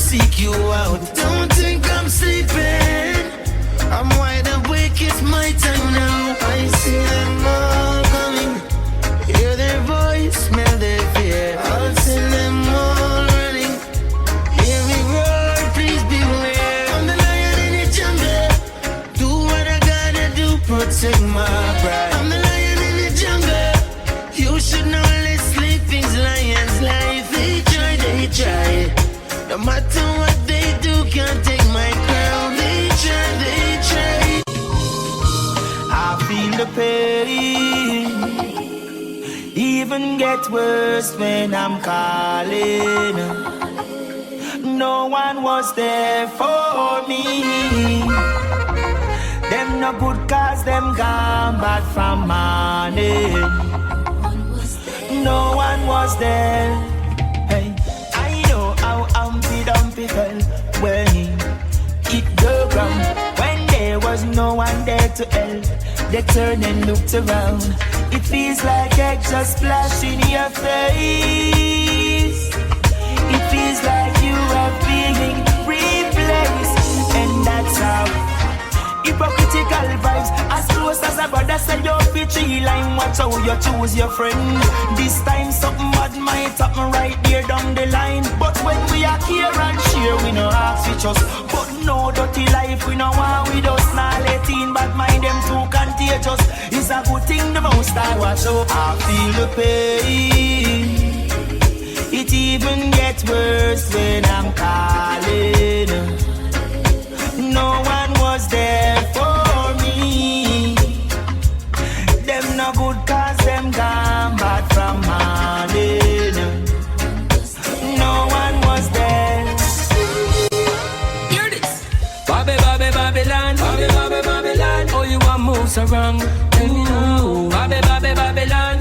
Seek you out. Don't think I'm sleeping. I'm wide awake, it's my time now. I see them all coming. Hear their voice, smell their fear. I'll send them all running. Hear me roar, please beware. I'm the lion in the jungle. Do what I gotta do, protect my pride. I'm the lion in the jungle. You should know this sleeping's lion's life. They try. No matter what they do, can't take my crown. They try. I feel the pain. Even get worse when I'm calling. No one was there for me. Them no good cause them gone back from morning. No one was there. Hey, I know how Dumpy fell when he hit the ground. When there was no one there to help, they turned and looked around. It feels like egg just splashed in your face. It feels like you are being replaced, and that's how hypocritical vibes. As close as a brother said, you're bitchy line. Watch how you choose your friend. This time something bad might happen right there down the line. But when we are here and share, we no ask each us. But no dirty life, we no want with us. Now let in bad mind, them too contagious. It's a good thing the most I watch out. I feel the pain. It even gets worse when I'm calling. No one was there for me. Them no good cause them gone back from morning. No one was so wrong? Tell me now. Babylon.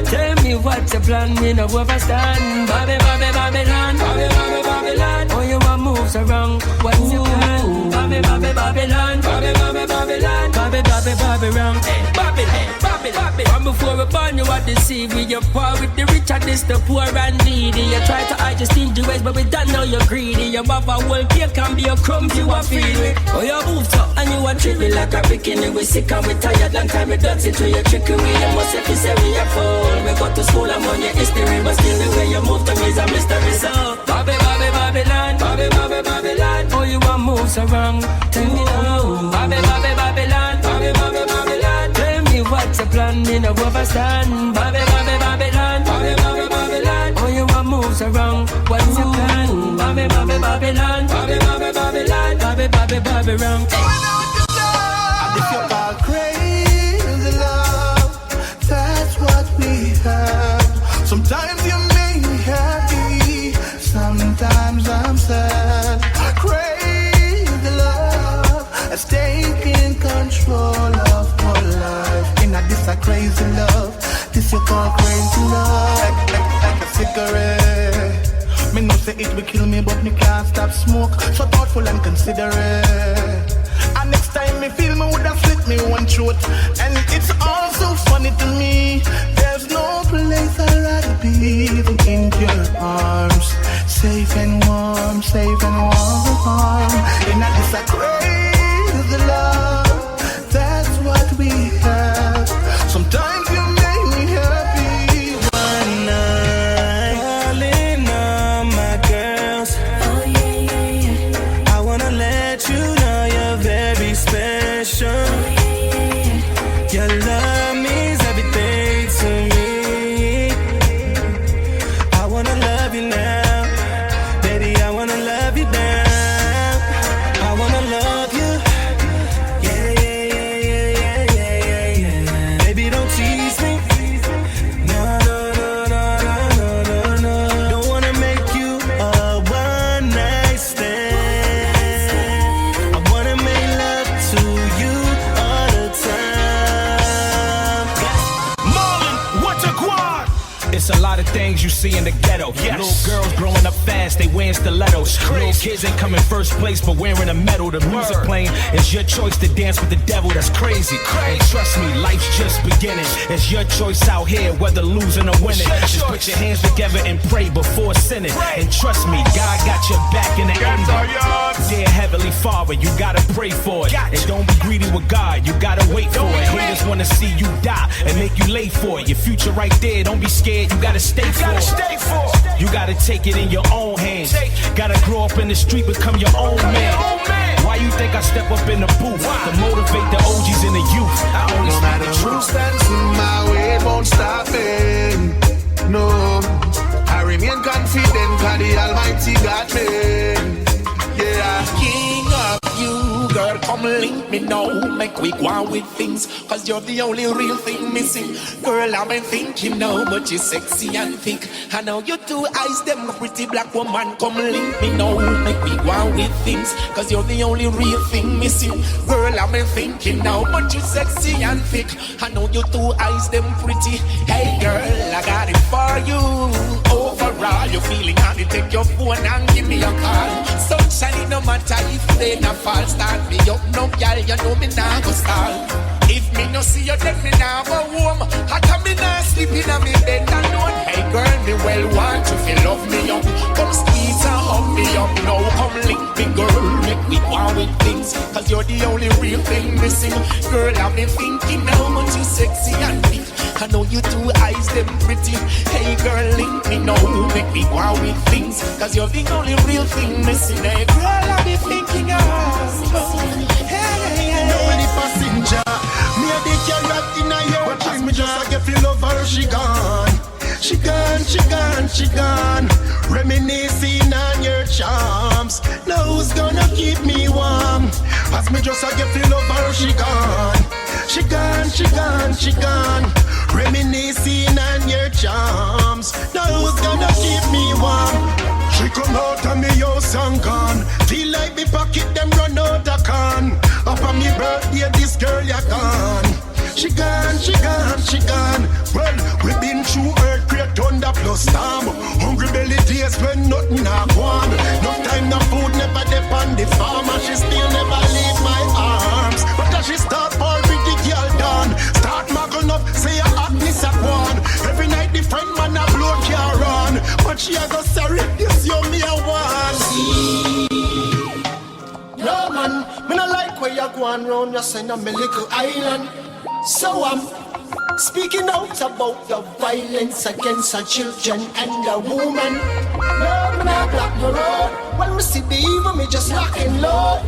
Tell me what's your plan, me no overstand. Babylon. Oh, you want move so wrong? What's your plan? Babylon. From before we born, you are deceived. You're poor with the rich and this the poor and needy. You try to hide your stingy ways, but we don't know you're greedy. You have a whole cake can be a crumbs you are feeding. Oh, you moved up and you are treated like a bikini. We sick and we tired, long time we dance into your trickery. You must have to say we are full. We go to school, I'm on your history, but still the way you move to me is a mystery. So, Babylon. Oh, you want move so wrong? Tell me now. Babylon. Tell me what's your plan, me no overstand. Babylon. Oh, you want move so wrong? What's your plan? Babylon. And if you call crazy love, that's what we have. Sometimes you make me happy, sometimes I'm sad. Crazy love has taken control of my life. In a this a crazy love, this you call crazy love. Like a cigarette. Me know say it will kill me, but me can't stop smoke. So thoughtful and considerate. And next time me feel me would have slit me one throat. And it's all so funny to me. There's no place I'd rather be than in your arms. Safe and warm. In a this a crazy love, that's what we have. Sometimes you make me happy. One night, calling all my girls. Oh yeah. I wanna let you know you're very special. Oh yeah. Your love means everything to me. I wanna love you now, baby. I wanna love you now. I wanna love you. Yeah. Baby, don't tease me. No. Don't wanna make you a one night stand. I wanna make love to you all the time. Marlon, what a quad! It's a lot of things you see in the ghetto. Yes. Little girls growing up fast, they wearing stilettos. Little kids ain't coming first place, but wearing a medal. The music playing, it's your choice to dance with the devil. That's crazy. And trust me, life's just beginning. It's your choice out here, whether losing or winning. Just put your hands together and pray before sinning. And trust me, God got your back in the end. Dear Heavenly Father, you gotta pray for it. And don't be greedy with God, you gotta wait for it. Haters wanna see you die and make you late for it. Your future right there, don't be scared, you gotta stay for it. You gotta take it in your own hands. Gotta grow up in the street, become your own man. Why you think I step up in the booth to motivate the OGs and the youth? I only No matter who stands in my way, it won't stop me. No, I remain confident, cause the Almighty got me. Yeah, King of you, girl, come link me now. Make we go on with things, cause you're the only real thing missing. Girl, I've been thinking now, but you're sexy and thick. I know your two eyes, them pretty black woman. Come link me now, make we go on with things, cause you're the only real thing missing. Girl, I've been thinking now, but you're sexy and thick. I know your two eyes, them pretty. Hey girl, I got it for you. Overall, you're feeling happy, take your phone and give me a call. Sunshine, no matter if they not fall. Start me up, no girl, you know me now go stall. If me no see you, then me now go home. How come me now sleep in a me bed alone? Hey girl, me well want you feel love me up. Come squeeze and hug me up. Now come link me, girl, make we go with things, cause you're the only real thing missing. Girl, I've been thinking how much you sexy and big. I know you two eyes, them pretty. Hey girl, link me now, make me go with things, cause you're the only real thing missing. Hey girl, I've been thinking of You know when the passenger, me a the carrot in a your dream. Me just a get feel love her, she gone. She gone. Reminiscing on your charms. Now who's gonna keep me warm? As me just a get feel love her, she gone. She gone. Reminiscing on your charms. Now who's gonna keep me warm? She come out of me house and gone. Feel like me pocket them run out of can. Up on me birthday, this girl ya She gone. Well, we been through earthquake, thunder plus storm. Hungry belly days when nothing a gone. No time, no food, never depend the farmer. She still never leave my arms. But as she start fall with the girl done, start mugging up, say her hotness a gone. Every night the friend man a blow car run. But she a go sorry, this you me a one. No man, me no like where you go on round, you send on me little island. So I'm speaking out about the violence against our children and the woman. No, me not block the road. When we see the evil, me just locking low.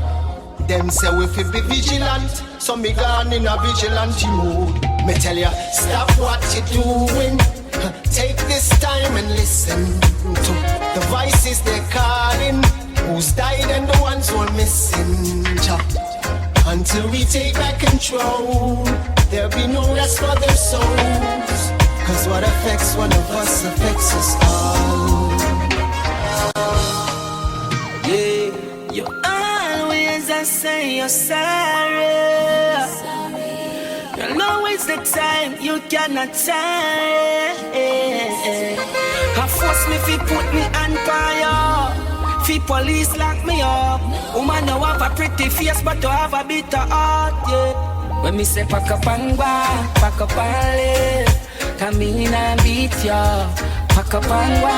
Them say we fi be vigilant, so me gone in a vigilante mood. Me tell ya, stop what you doing. Take this time and listen to the voices they're calling. Who's died and the ones who are missing. Until we take back control, there'll be no rest for their souls. Cause what affects one of us affects us all. Yeah, you always say you're sorry. You know it's the time you cannot tire. I force me fi put me on fire. Fi police lock me up. Woman no have a pretty face but to have a bitter heart, yeah. When me say pack up and go, pack up and live. Come in and beat ya. Pack up and go,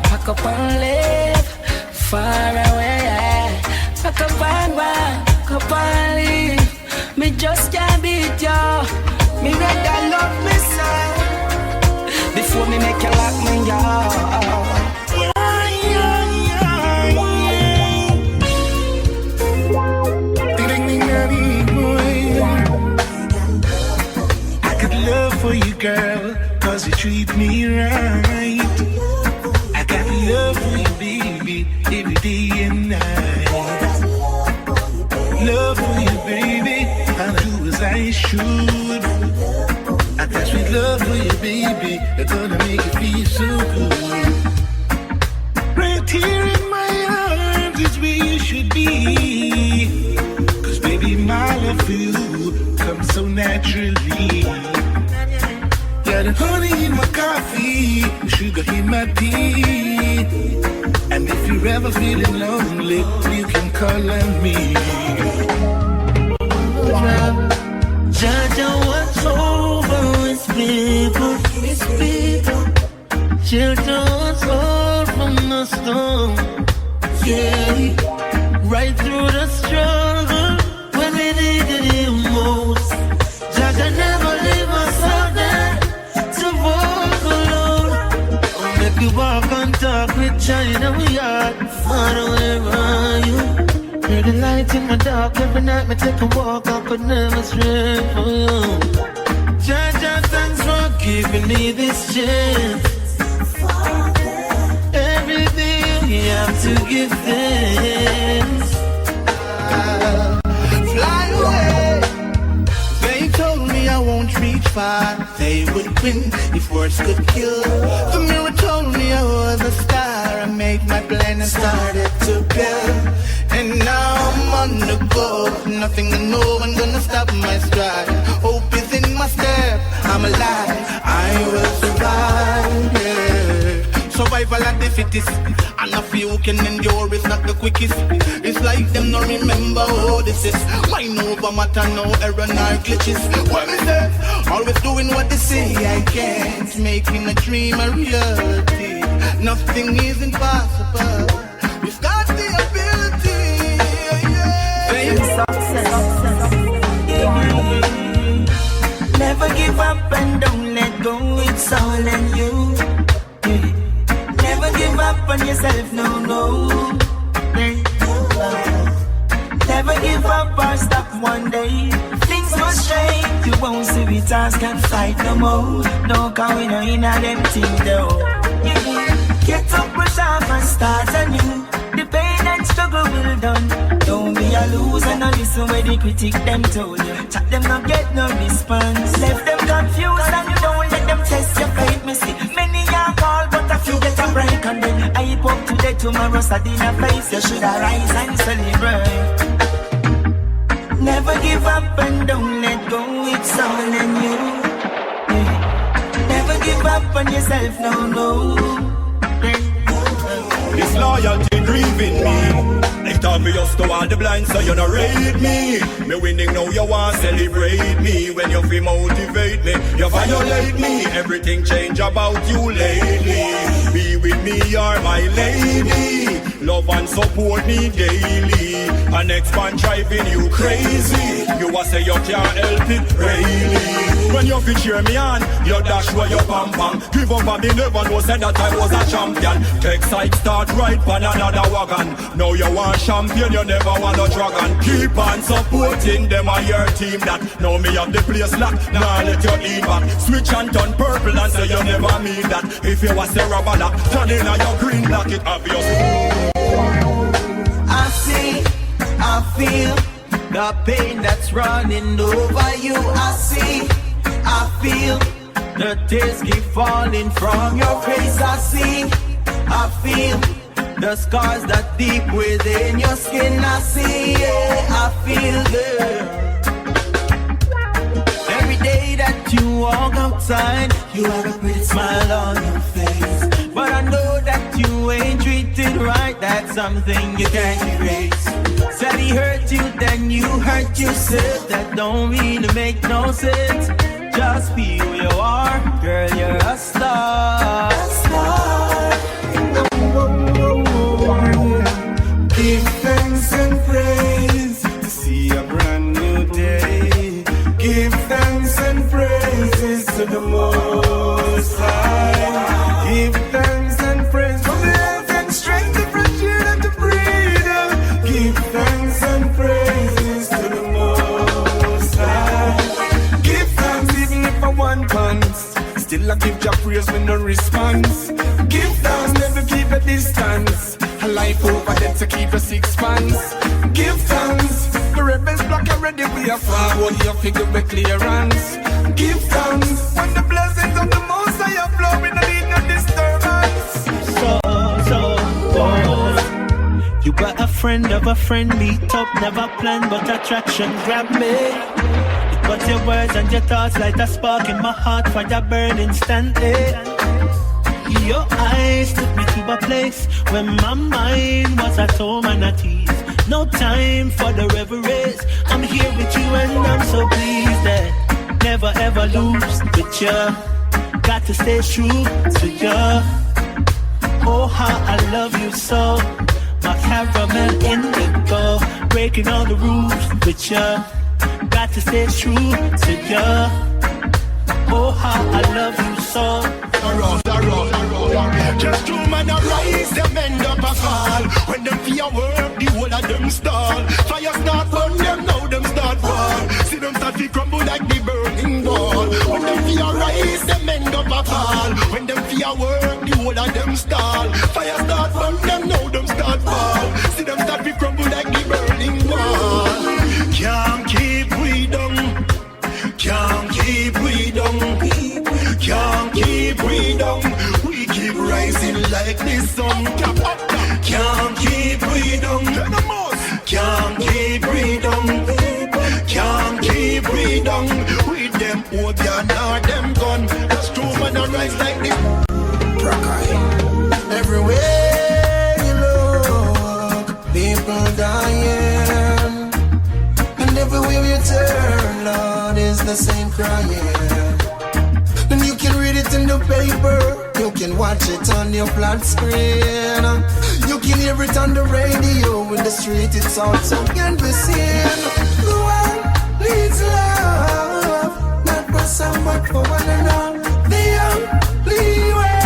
pack up and live. Far away, yeah. Pack up and go, pack up and live. Me just can't beat ya. Me rather love me son before me make you lock me ya. Love for you, girl, cause you treat me right. I got love for you, baby, every day and night. Love for you, baby, I'll do as I should. I got sweet love for you, baby, it's gonna make you feel so good. Right here in my arms is where you should be. Cause baby, my love for you comes so naturally. Got the honey in my coffee, the sugar in my tea. And if you're ever feeling lonely, you can call on me. Judge what's over his people. Children was all from the storm. Yeah, right through the struggle when we needed him most. Judge never leave us out there. We walk and talk with China, we are far away from you. You're the light in my dark, every night me take a walk, I could never stray for you. Jaja, thanks for giving me this chance. Every day you have to give thanks. Fly away. They told me I won't reach far. They would win if words could kill. The mirror told me I was a star. I made my plan and started to build. And now I'm on the go. Nothing and no one gonna stop my stride. Hope is in my step. I'm alive. I will survive. Yeah. Survival and the fittest. And a few can endure, it's not the quickest. It's like them no remember how this is. Mind over matter, no error, nor glitches. What is that? Always doing what they say I can't. Making a dream a reality. Nothing is impossible. We've got the ability. Never give up and don't let go, it's all in you. Never give up on yourself, no. Never give up or stop one day. Things must change, you won't see we task and fight no more. No, cause we no in a them thing though. Get up, brush off and start anew. The pain and struggle will done. Don't be a loser, no listen where the critic them told you. Chat them not get no response. Left them confused and you don't let them test your faith. Me see many are called but a few get a break. And then I up today, tomorrow sad in a face. You should arise and celebrate. Never give up and don't let go with someone new. Never give up on yourself, no. This loyalty grieving me. It's obvious to all the blind, so you not rate me. Me winning now, you want celebrate me. When you feel motivate me, you violate me. Everything change about you lately. Be with me, you're my lady. Love and support me daily. An ex-man driving you crazy. You a say you can't help it, really. When you fit cheer me on, you dash where you pam pam. Give up and me never know said that I was a champion. Take side start right pan another wagon. Now you want champion, you never want a dragon. Keep on supporting them and your team that. Now me have the place locked, now let you in back. Switch and turn purple and say you never mean that. If you was a rubber lock, turn in on your green lock, it obvious. I see, I feel the pain that's running over you. I see, I feel the tears keep falling from your face. I see, I feel the scars that deep within your skin. I see, yeah, I feel every day that you walk outside, you have a pretty smile on your face. But I know that you ain't treated right, that's something you can't erase. Said he hurt you, then you hurt yourself. That don't really make no sense. Just be who you are, girl, you're a star. A star. Give thanks and praise to see a brand new day. Give thanks and praises to the Most High. Give thanks and praise for the health and strength, the fresh air and the freedom. Give thanks and praises to the Most High. Give thanks even if I want pants. Still I give your praise with no response. Give thanks, never keep a distance. A life over them to keep a 6 months. Give thanks, the rebels block already. We are forward here, figure with clearance. Give thanks, when the blessings of the Most High are flowing, I need no disturbance. You got a friend of a friend, meet up, never planned, but attraction grab me. But your words and your thoughts light a spark in my heart, fire burn instantly. Your eyes took me to a place where my mind was at home and at ease. No time for the reveries. I'm here with you and I'm so pleased that never ever lose with you. Got to stay true to you. Oh, how I love you so. My caramel indigo, breaking all the rules with you. Got to stay true to you. Oh, how I love you so. Just two man arise, them end up a fall. When them fear work, the whole of them stall. Fire start burn them, now them start fall. See them start to crumble like the burning wall. When them fear rise, them end up a fall. When them fear work, the whole of them stall. Fire start burn them, now them start fall. See them start to crumble like the burning wall. Can't keep we down. Can't keep we down. Can't keep we down. We keep rising like the sun. Can't keep we down. Can't keep we down. Can't keep we down. With them opium or them gun. That's true, man, I rise like the everywhere you look, people dying. And everywhere you turn, Lord, is the same crying. And you can read it in the paper, you can watch it on your flat screen, you can hear it on the radio, in the street it's also can be seen. The world needs love, not for some but for one another. The only way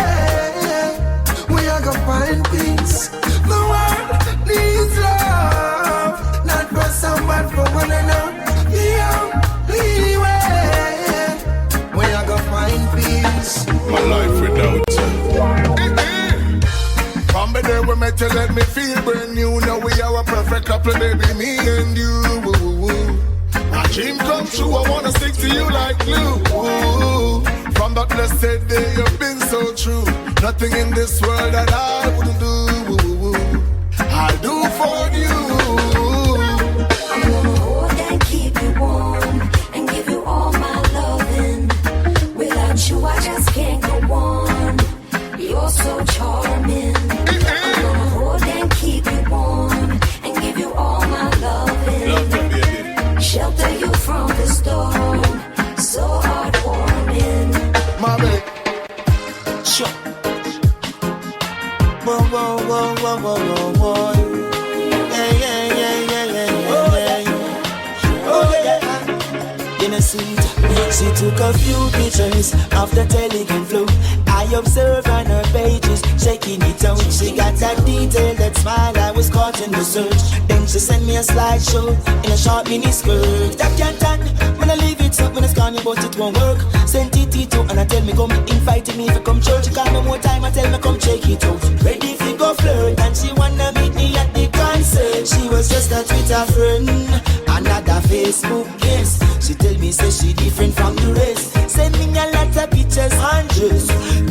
we are gonna find peace. The world needs love, not for some but for one another. The only way we are gonna find peace. My life without you. From the day we met, you let me feel brand new. Now we are a perfect couple, baby, me and you. My dream come true, I wanna stick to you like glue. From that blessed day, you've been so true. Nothing in this world that I wouldn't do. I'll do for you. I'm gonna hold and keep you warm and give you She took a few pictures of the Telegram flow. I observed on her pages, shaking it out. She got that detail, that smile, I was caught in the search. Then she sent me a slideshow in a short mini skirt. That can't done, when I leave it up, when I scan you, but it won't work. Sent it to and I tell me come inviting me to come church. She call me more time, I tell me come check it out. Ready if you go flirt, and she wanna meet me at the concert. She was just a Twitter friend, another Facebook guest. She tell me say she different from the rest. Send me a lot of pictures, hundreds,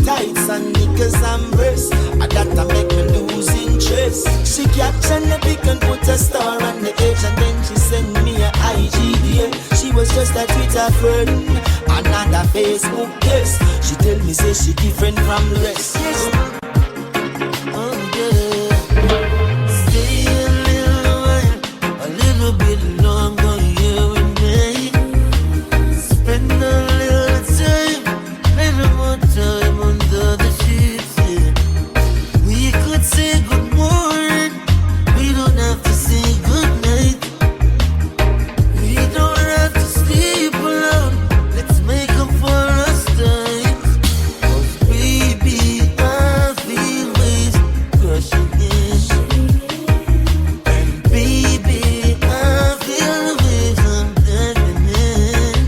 tights and knickers and breasts. And that make me lose interest. She caption the pic and put a star on the edge, and then she send me a IGDM. She was just a Twitter friend, another Facebook guest. She tell me say she different from the rest. Yes. Oh yeah. Stay a little while, a little bit longer here with me. Spend a little time, little more time under the sheets. Yeah. We could say good morning, we don't have to say good night. We don't have to sleep alone. Let's make up for us time. 'Cause baby, I feel waves crushing in. And baby, I feel the waves I'm diving in.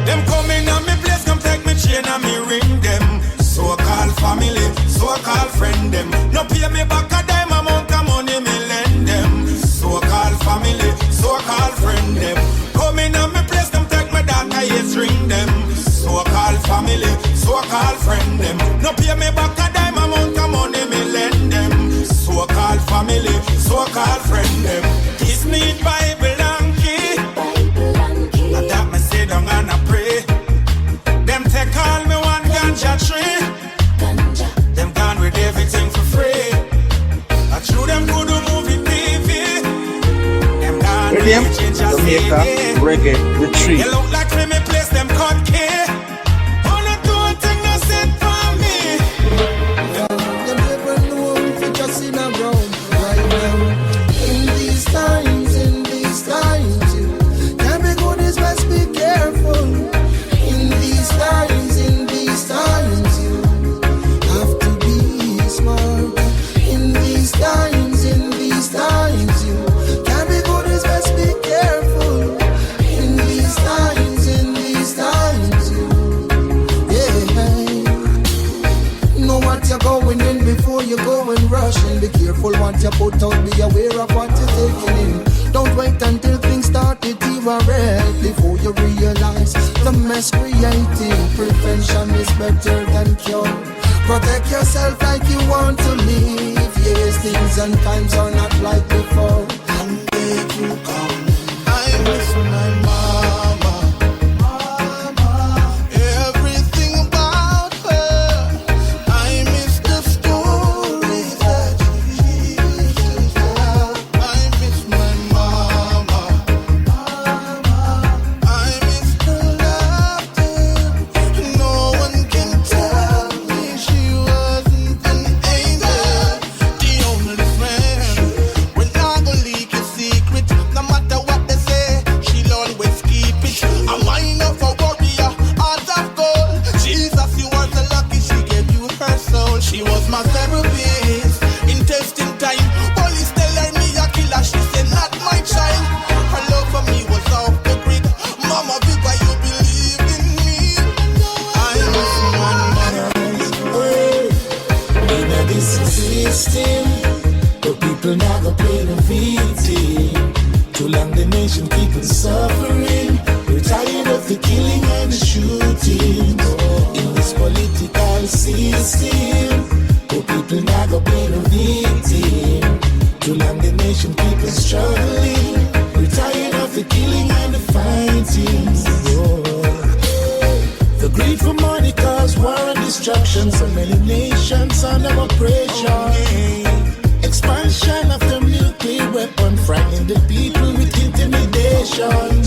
Them coming on me place, come take me chain and me ring them. So-called family, so-called friend them. No pay me back a dime amount of money me lend them. So-called family, so-called friend them. Coming on me place, come take me data, yes, ring them. So-called family, so-called friend them. No pay me back a dime amount of money me lend them. So-called family, so-called friend them. This need Bible and key. And that me sit down and I pray. Them take all me one ganja tree. Them gone with everything for free. I threw them to the movie TV. Them gone with William, ginger Jamaica, CD. Reggae Retreat. You look like me place them cut key. Only do one thing that's it for me. You never know if you just in a round right now. In these times, you can't be good, is best be careful. In these times, you have to be smart. In these times, you can't be good, is best be careful. In these times, you, yeah. Know what you're going in before you go and rush in. Be careful what you put out, be aware of what you're taking in. Don't wait until things start to derail before you realize the mess creating. Prevention is better than cure. Protect yourself like you want to live. Yes, things and times are not like before. And they will come. I miss my mama. Everything about her. I miss the stories that she used to tell. I miss my mama. I miss her laughter. No one can tell me she wasn't an angel. The only friend when I go leak a secret. No matter what they say, she'll always keep it. A mind of a warrior, heart of gold. Jesus, you are so lucky she gave you her soul. She was my therapist in testing time. Police tell her me a killer, she said not my child. Her love for me was off the grid. Mama, Viva, you believe in me. I miss my mother. In a this system, the people now go play the victim. Too long the nation keeping suffering. We're tired of the killing and the shooting. In this political system, the people now go play the victim. Too long the nation keeping struggling. We're tired of the killing and the fighting. The greed for money cause war and destruction. So many nations under oppression. Expansion of the nuclear weapon, frightening the people with intimidation.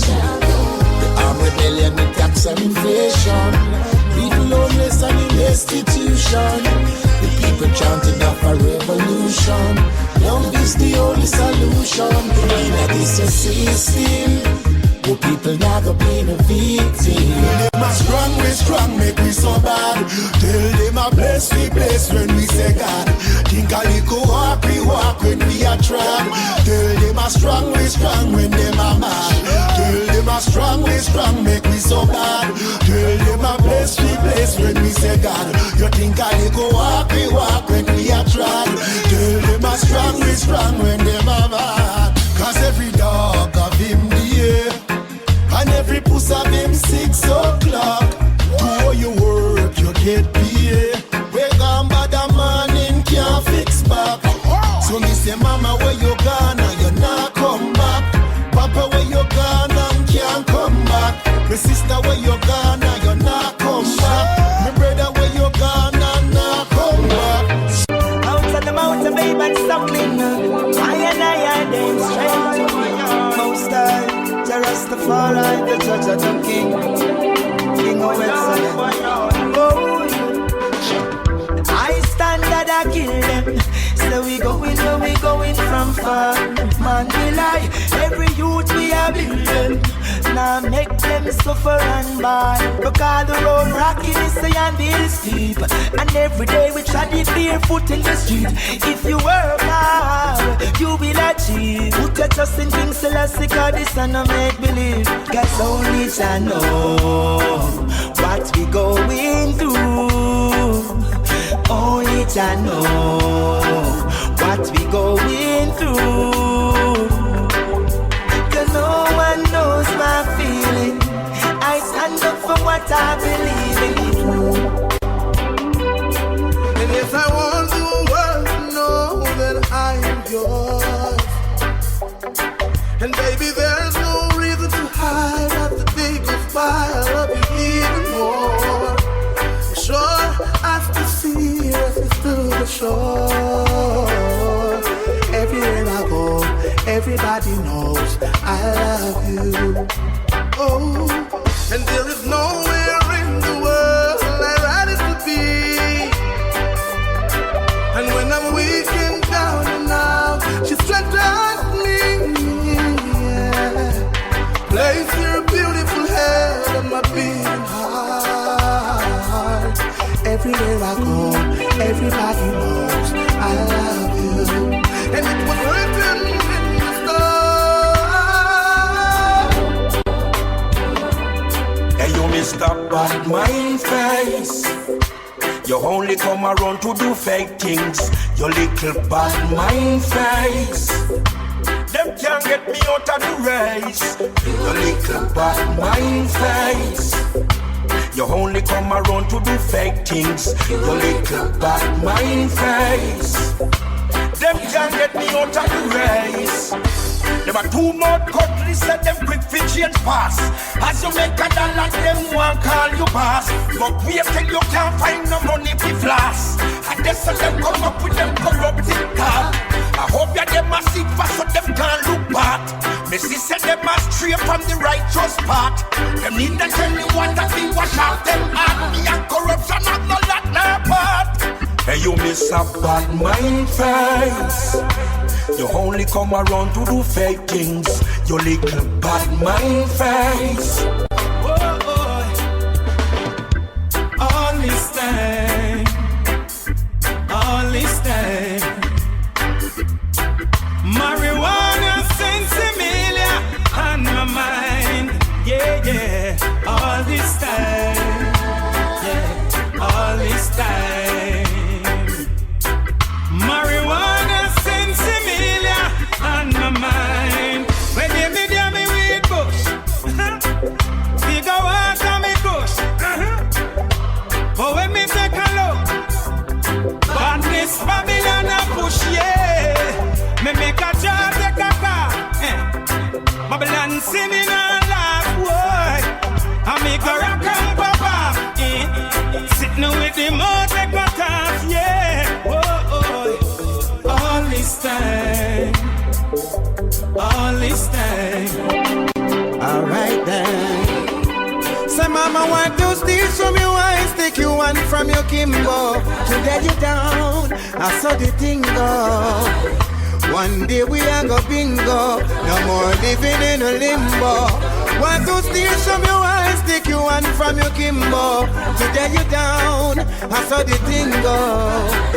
The armed rebellion with tax and inflation. People homeless and in destitution. The people corruption in this system. Who people not go be the victim. Them a strong, make we so bad. Tell them a bless when we say God. Think a little walk, we walk when we are tried. Tell them a strong, when them a mad. Tell them a strong, make we so bad. Tell them a bless when we say God. You think a little walk, we walk when we are tried. Tell them a strong, when them a mad. Cause every dog of him the air. And every puss of him 6 o'clock. Do all you work, you get paid. We gone by the morning, can't fix back. So me say, mama, where you gone and you not come back. Papa, where you gone and can't come back. My sister, where you gone and you not come back. My brother, where you gone and not come back. Out of the mountain, babe, and suckling. I them straight to my most high. Rastafari, the judge of the king of excellence. Oh, I stand that I kill them. So we going from far. Man, we lie. Every youth we are building. Now make them suffer and buy. Because the road rocky is the and it is steep. And every day we try to barefoot in the street. If you work hard, you will achieve. Put your trust in things celestial, cause this and no make believe. Cause only I know what we going through. Only I know what we going through. Cause no one knows my feeling. I stand up for what I believe in. And yes, I want the world to know that I am yours. And baby, there's no reason to hide. After they go by, I love you even more. Sure, after see us through the shore. Everywhere I go, everybody knows I love you. Oh, and there is nowhere in the world I'd rather to be. And when I'm weak and down and out, she strengthens me. Yeah. Place your beautiful head on my beating heart. Everywhere I go, everybody knows I love you. And it was written in the stars. Hey, you Mr. Bad Mind Face. You only come around to do fake things. You little bad mind face. Them can't get me out of the race. You little bad mind face. You only come around to do fake things. You little bad mind face. Them can't get me out of the race. Them are too much cutlery, set them quick for change pass. As you make a dollar, them want call you boss. But wait till you can't find no money to floss. And they say them come up with them corrupted car. I hope you them a seek for so them can't look back. Me see say them a stray from the righteous path. Them need to tell you what that be wash out them heart. Me and corruption have no lot no part. Hey, you miss a bad mind face. You only come around to do fake things. You little bad mind face. Whoa, only stand, only stand. Marijuana, sensimilia on my mind. Yeah, yeah, all this time. Yeah, all this time. Marijuana, sensimilia on my mind. When you be there, me weed bush. Figure out on me bush. But when me take a look, badness Babylon a push, yeah. Me make a job, take a car. Babylon see me now laugh, boy. I make a rock and papa. Sitting with the mouth, take a task, yeah. Whoa, all this time. All this time. Alright then. Say mama want to steal from you and stick you one from your Kimbo. To get you down, I saw the thing go. One day we are go bingo. No more living in a limbo. Want to steal from your eyes, take you one from your Kimbo. Today you down, I saw the thing go.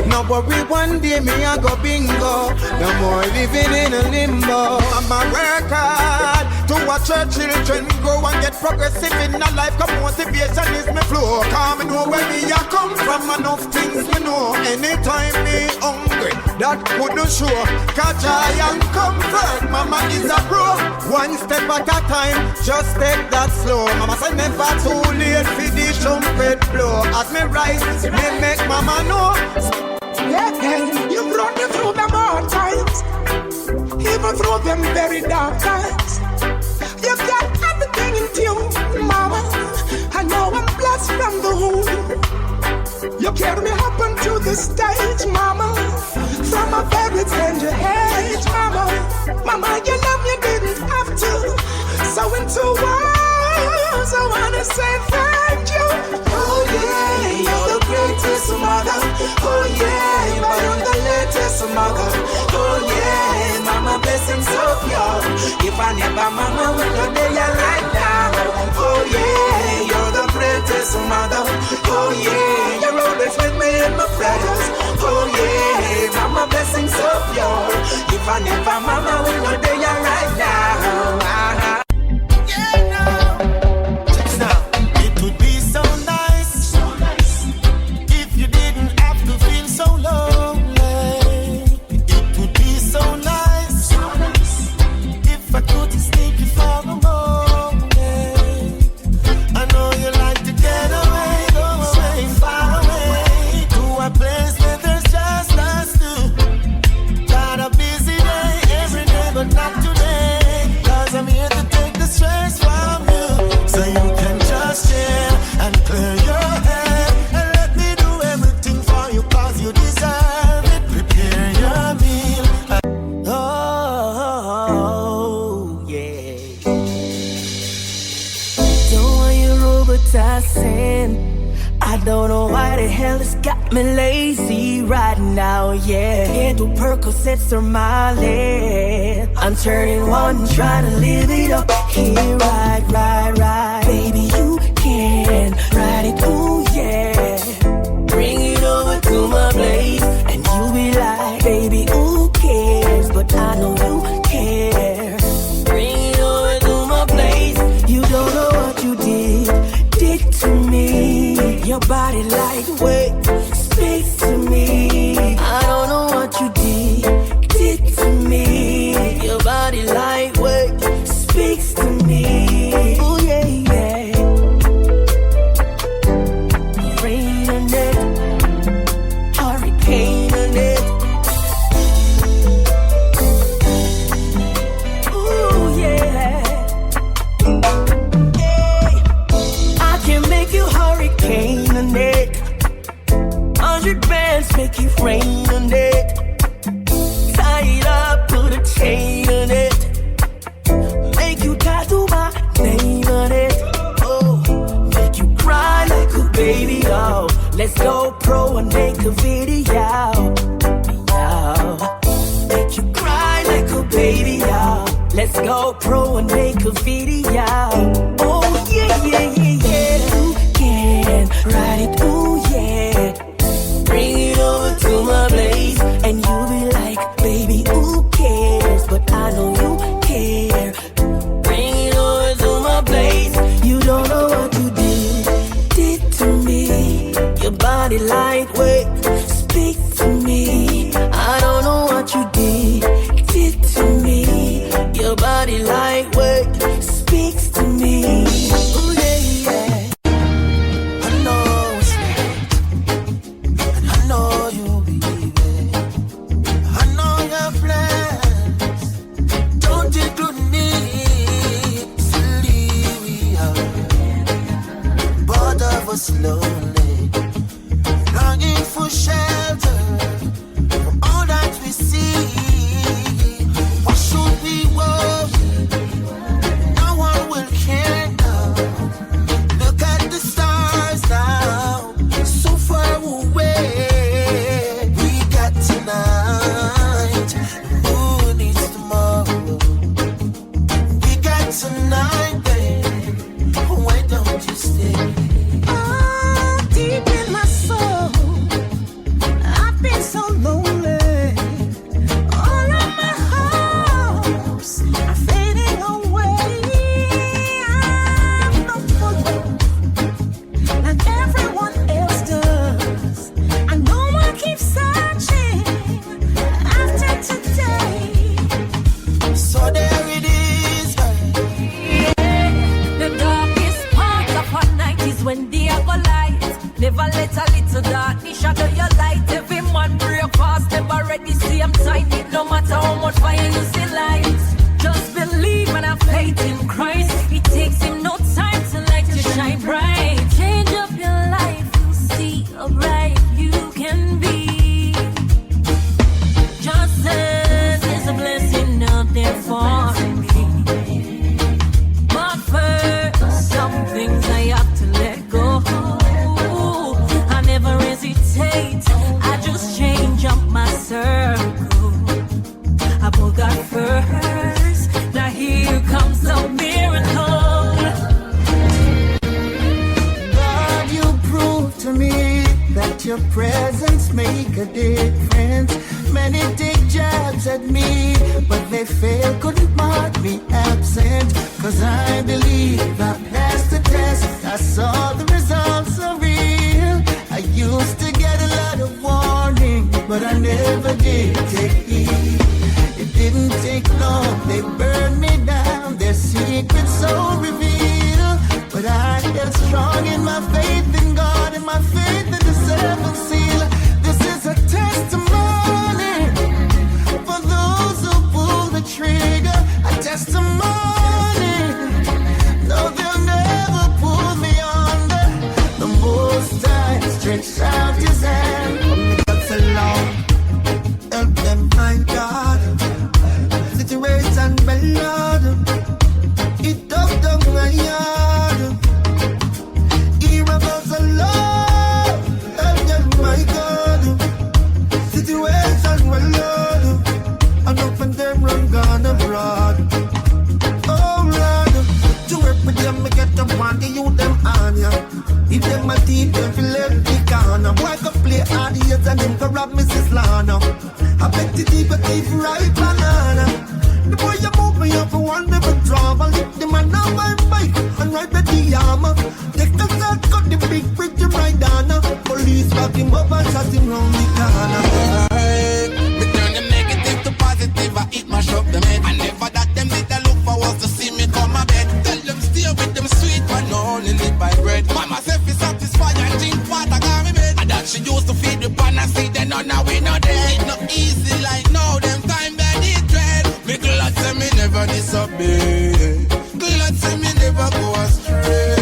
No worry, one day me I go bingo. No more living in a limbo. I'm a work hard to watch our children grow and get progressive in a life. Come motivation is my flow. Come and know where me I come from. Enough things me know. Anytime me hungry, that couldn't show. Catch I and comfort. Mama is a pro. One step at a time. Just take that slow. Mama say never too late for the trumpet blow. As me rise, me make mama know. Yeah, you brought me through them hard times, even through them very dark times. You got everything in tune, mama. I know I'm blessed from the womb. You carry me up onto the stage, mama. From a very tender age, mama. Mama, you love me, didn't have to. So into words, I wanna say thank you. Oh yeah, you're the greatest mother. Oh yeah, but you're the latest mother. Oh yeah, mama blessings of you. If I never mama will not be right now. Oh yeah, you're the greatest mother. Oh yeah, you're always with me in my prayers. Oh yeah, mama blessings of you. If I never mama will not be right now. I don't know why the hell it's got me lazy right now, yeah. Can't do Percocets or Molly. I'm turning one, trying to live it up. Here, right. Baby, you can ride it, ooh, yeah. Bring it over to my place, and you be like, baby, who cares? But I know you care. Bring it over to my place. You don't know what you did to me. Your body lightweight, speak to me. I don't know what you did to me. Your body lightweight, speaks to me. Oh yeah, yeah. Rain on it, hurricane on it. Ooh yeah. Hey, I can make you hurricane on it. 100 bands make it rain on it. Tie it up, put a chain on it. Make you tattoo my name on it. Oh, make you cry like a baby, oh. Let's go pro and make a video. Make you cry like a baby, oh. Let's go pro and make a video. Oh yeah, yeah, yeah, yeah. You can ride it, ooh yeah. Bring it over to my place, and you be like, baby, who cares? But I know you care. Bring it over to my place. You don't know what you did to me. Your body lightweight, speak to me. I don't know what you did to me. Your body lightweight, speaks to so lonely. All of my hopes are fading away. I'm not following like everyone else does. I know I keep searching after today. So there it is. The darkest part of our night is when day go light. Never let a little darkness shadow your light. Every man break fast, never ready, see I'm tight. No matter how much fire you see light. Just believe and have faith in Christ. It takes him no time to let you shine bright. Change up your life, you'll see how bright you can be. Just as there's a blessing out there for me. But first, some things I have to let go. I never hesitate, I just change up my circle. I put God first, now here comes the miracle. God, you prove to me that your presence make a difference. Many take jabs at me, but they fail, couldn't mark me absent. Cause I believe I passed the test, I saw the results are real. I used to get a lot of warning, but I never did take heed. It didn't take long, they burned me down, their secrets so revealed. But I get strong in my faith in God and my faith in the seventh seal. This is a testimony for those who pull the trigger. A testimony, no, they'll never pull me under. The Most High stretched out his hand from the guts along. Help them, my God. Situation well, Lord. It took them my yard. Hear about the Lord. Help them, my God. Situation well, Lord. Enough of them run gone abroad. Oh, Lord. To work with them, me get up on the youth them on ya. If them a teeth, them feel left the corner. Boy can play hard years and them can rob Mrs. Lana. I bet the deep a thief right banana. The boy you move me up for one never travel. The man on my bike and ride with the armor. Take the shot, cut the big bridge right down. Police back him up and shot him round the corner. Me turn them negative to positive, I eat my shop them head. I never that them did I look for was to see me come a bed. Tell them stay with them sweet, but no only live by bread. Mama said fi satisfy and drink water, got me bed. And that she used to feed the pan and see them now we not dead. It not easy like now, them time that it dread. Me glad say me never disobey. Glad say me never go astray.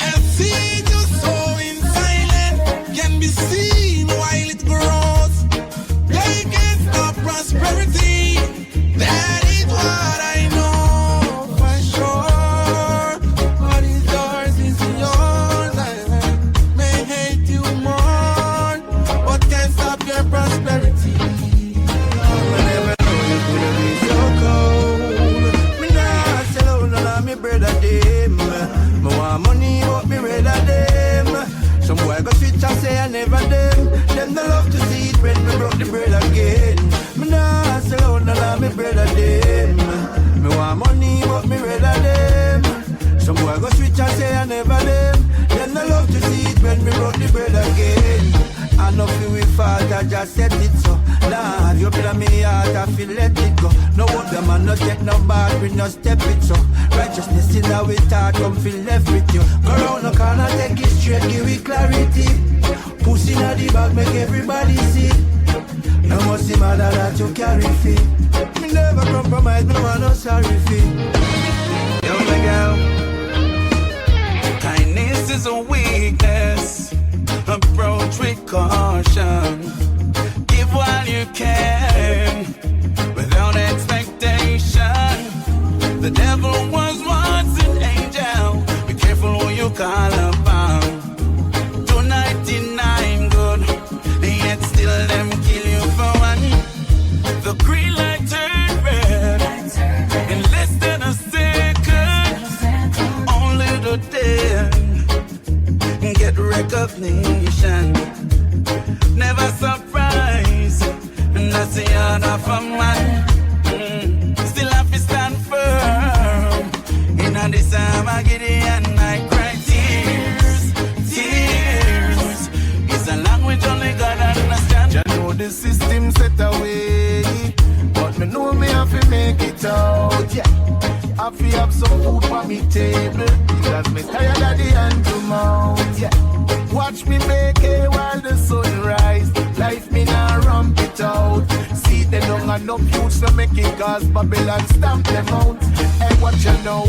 And see you sowing silent can be seen while it grows. They can't stop prosperity. That is what I know for sure. What is yours is yours. I may hate you more, but can't stop your prosperity. Never know you could be so cold. Me nah sell out none of me brother them. Me want money but me rather them. Some boy go switch and say I never them. Them no love to see it when me broke the bread again. Me nah sell out none of me brother them. Me want money but me rather them. Some boy go switch and say I never them. Them no love to see it when me broke the bread again. I know feel we fault, I just said it so. Lord, you play me heart, I feel let it go. No one them and no take no bad, we no step it so. Righteousness in our thought, come feel left with you. Go round the corner, take it straight, give it clarity. Pussy in the bag, make everybody see. You must see mother that you carry feet. Me never compromise, me no want no sorry fee. Yo, my girl, kindness is a weakness. Approach with caution. Give while you can, without expectation. The devil was once an angel. Be careful who you call upon. 299 good, yet still them kill you for one. The green light turned red in less than a second. Only the dead get recognition. Never stop I say enough of man. Still have to stand firm. In this time I get it and I cry tears. It's a language only God understand. You know the system set away, but me know me have to make it out. Yeah, I have to have some food for me table because me tired of the hand to mouth. Yeah, watch me make it while the sun rise. Life me now ramp it out. See they don't have no youths to make it cause Babylon stamp them out. Hey, what you know?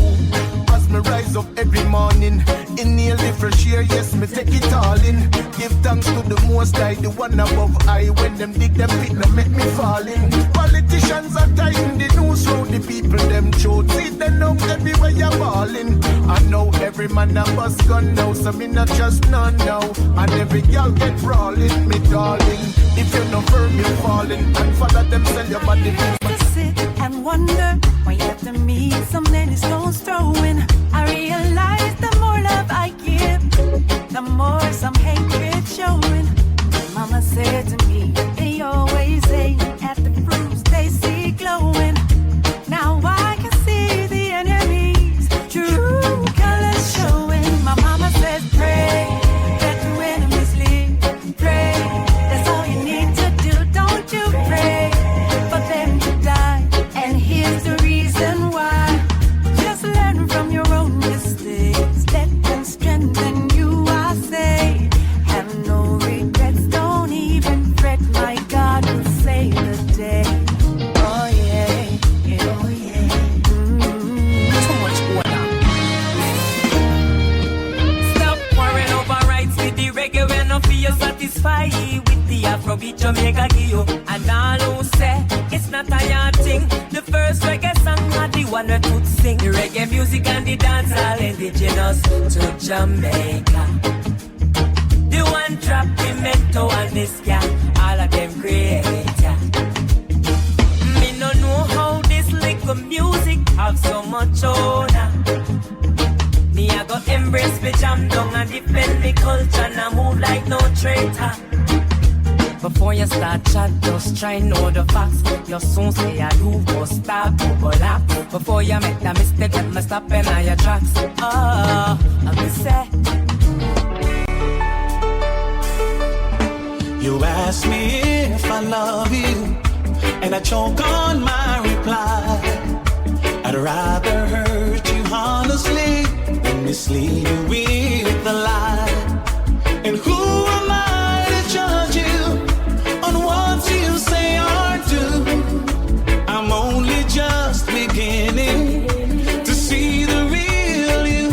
As me rise up every morning, inhale the fresh air, yes, me take it all in. Give thanks to the Most High, the one above I. When them dig them pit, no make me fall in. Politicians are tying the news round the people, them chote. See them know everywhere you're balling. I know every man a bus gun now, so me not just none now. And every girl get brawling, me darling. If you're not firm, you're falling. And follow them, sell your body. To sit and wonder why you have to meet so many stones throwing. I realize the more love I give, the more some hatred showing. Mama said to me, they always aim at the fruits they see glowing. Now I can see the enemy's true colors showing. My mama said, pray that your enemies leave. Pray, that's all you need to do. Don't you pray for them to die. And here's the reason why. Just learn from your own mistakes. Let them strengthen you, I say. Have no regrets, don't even fret. My God will save the day. Oh yeah, yeah, oh yeah. Too much going on. Stop worrying over rights with the reggae when no feel satisfied with the Afrobeat Jamaica give you. And all who say it's not a yard thing. The first reggae song are the one that would sing. The reggae music and the dance all indigenous to Jamaica. The one drop the mento and the ska, all of them create, yeah. Me no know how this little music have so much honor. Me I go embrace me jam down and defend me culture and I move like no traitor. Before you start chat, just try know the facts. You soon say I do go stop, go lap. Before you make the mistake, let me stop in all your tracks. Oh, I'm say. You ask me if I love you, and I choke on my reply. I'd rather hurt you honestly than mislead you with a lie. And who am I to judge you on what you say or do? I'm only just beginning to see the real you.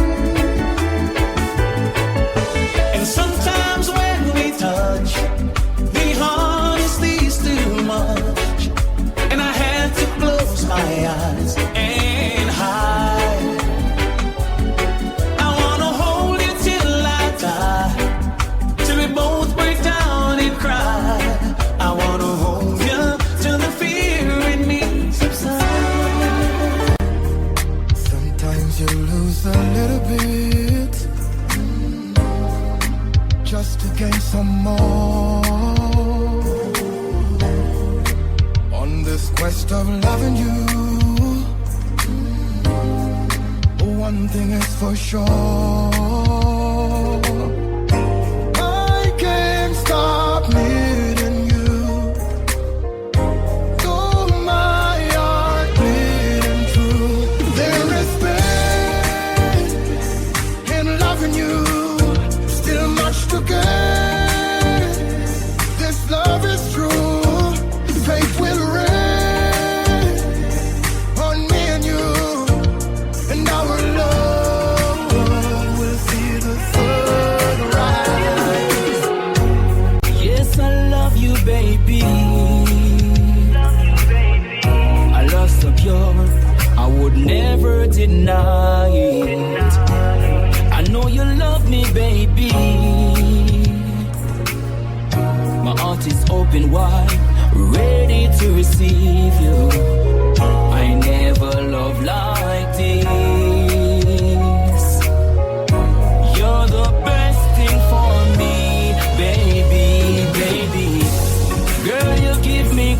And sometimes when we touch, the honesty's too much, and I had to close my eyes and hide. I wanna hold you till I die, till we both break down and cry. I wanna hold you till the fear in me subsides. Sometimes you lose a little bit just to gain some more. On this quest of loving you, one thing is for sure, I can't stop needing you. Though my heart beating true, there is pain in loving you. Still much to gain. This love is true. Faith will reign on me and you, and our love will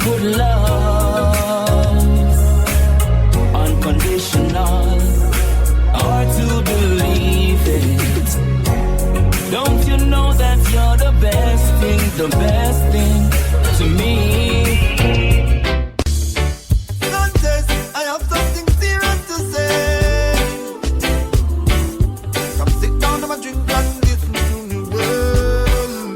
good love, unconditional, hard to believe it. Don't you know that you're the best thing to me? Sanchez, I have something serious to say. Come sit down and drink and listen to me well.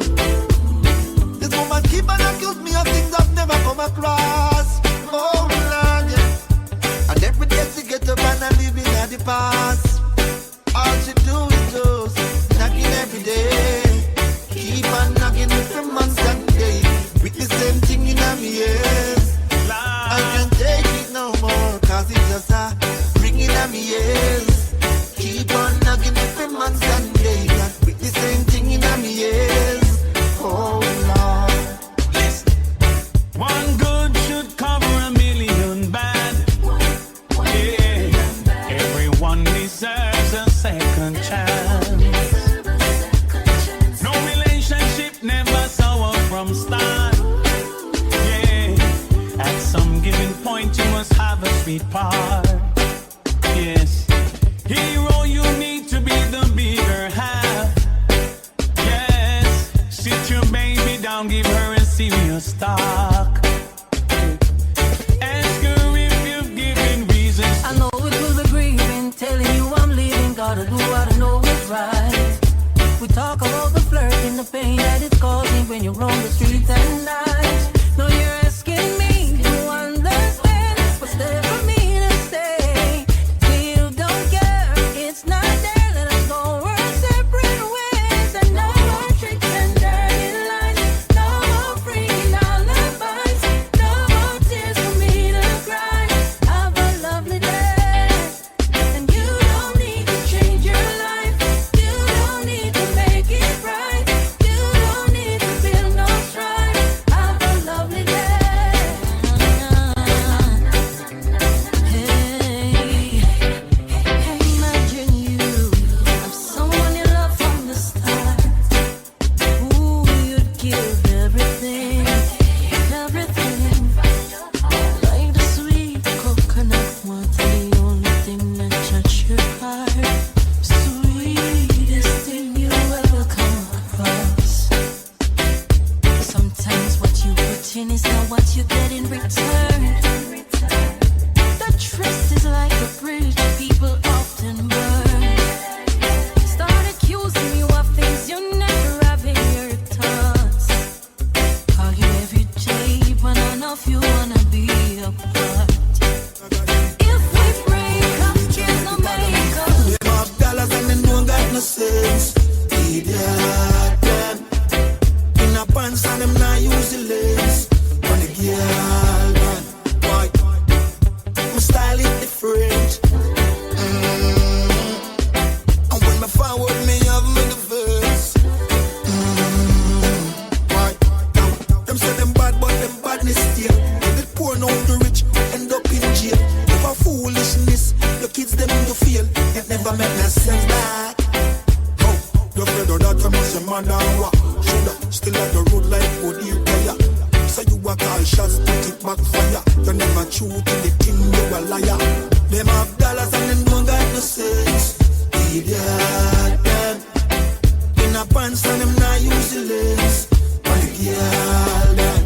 This woman keep on accuse me of things I've never come across. Oh Lord, yeah. And every day she get up and I live in the past. All she do is just knocking every day. Keep on knocking me from months and days. With the same thing in my ears. I can't take it no more, cause it's just a ringing at me ears. Keep on knocking me from months and days. With the same thing in my ears. Oh Lord. Listen. One good should cover a million bad. Yeah. Everyone deserves a second chance. No relationship never sour from start. Yeah. At some given point you must have a sweet part. Yes. Hero, you need to be the bigger half. Yes. Sit your baby down, give her a serious talk. Ask her if you've given reasons. I know it will be grieving, telling you I'm leaving. Gotta do what I know is right. We talk about the flirt and the pain that it's causing when you're on the streets at night. No, you're asking me to understand what's there for me to say. You don't care, it's not there. Let us go our separate ways. And no more tricks and dirty lies. No more freaking alibis. No more tears for me to cry. Have a lovely day. And you don't need to change your life. You don't need to make it right. You don't need to feel no strife. Have a lovely day. Hey, imagine you. I'm someone you love from the start. Ooh, you'd give everything, everything. Like the sweet coconut water, the only thing that touch your heart. Sweetest thing you ever come across. Sometimes what you put in is not what you get in return. The trust is like a bridge people often burn. Start accusing you of things you never have in your thoughts. Call you every day, but none of you wanna be apart. If we break up, there's no makeup. Them have dollars and they don't got no sense. Idiot, them. In a pants and them not use the lace. On the girl, man. Why? My style is different. And when me forward, me have me the verse. Why? Them say them bad, but them badness still. If it poor, now the rich end up in jail. If a foolishness, the kids them to feel. It never make no sense that. Oh, you afraid of that? You must say man down what? Shoulda still at the road like would you player? So you a call shots, put it back fire. You never shoot in the thing, you a liar. Them have dollars and them don't got no sense. Idiot, them. In a pants and them not use the lace. On the girl, them.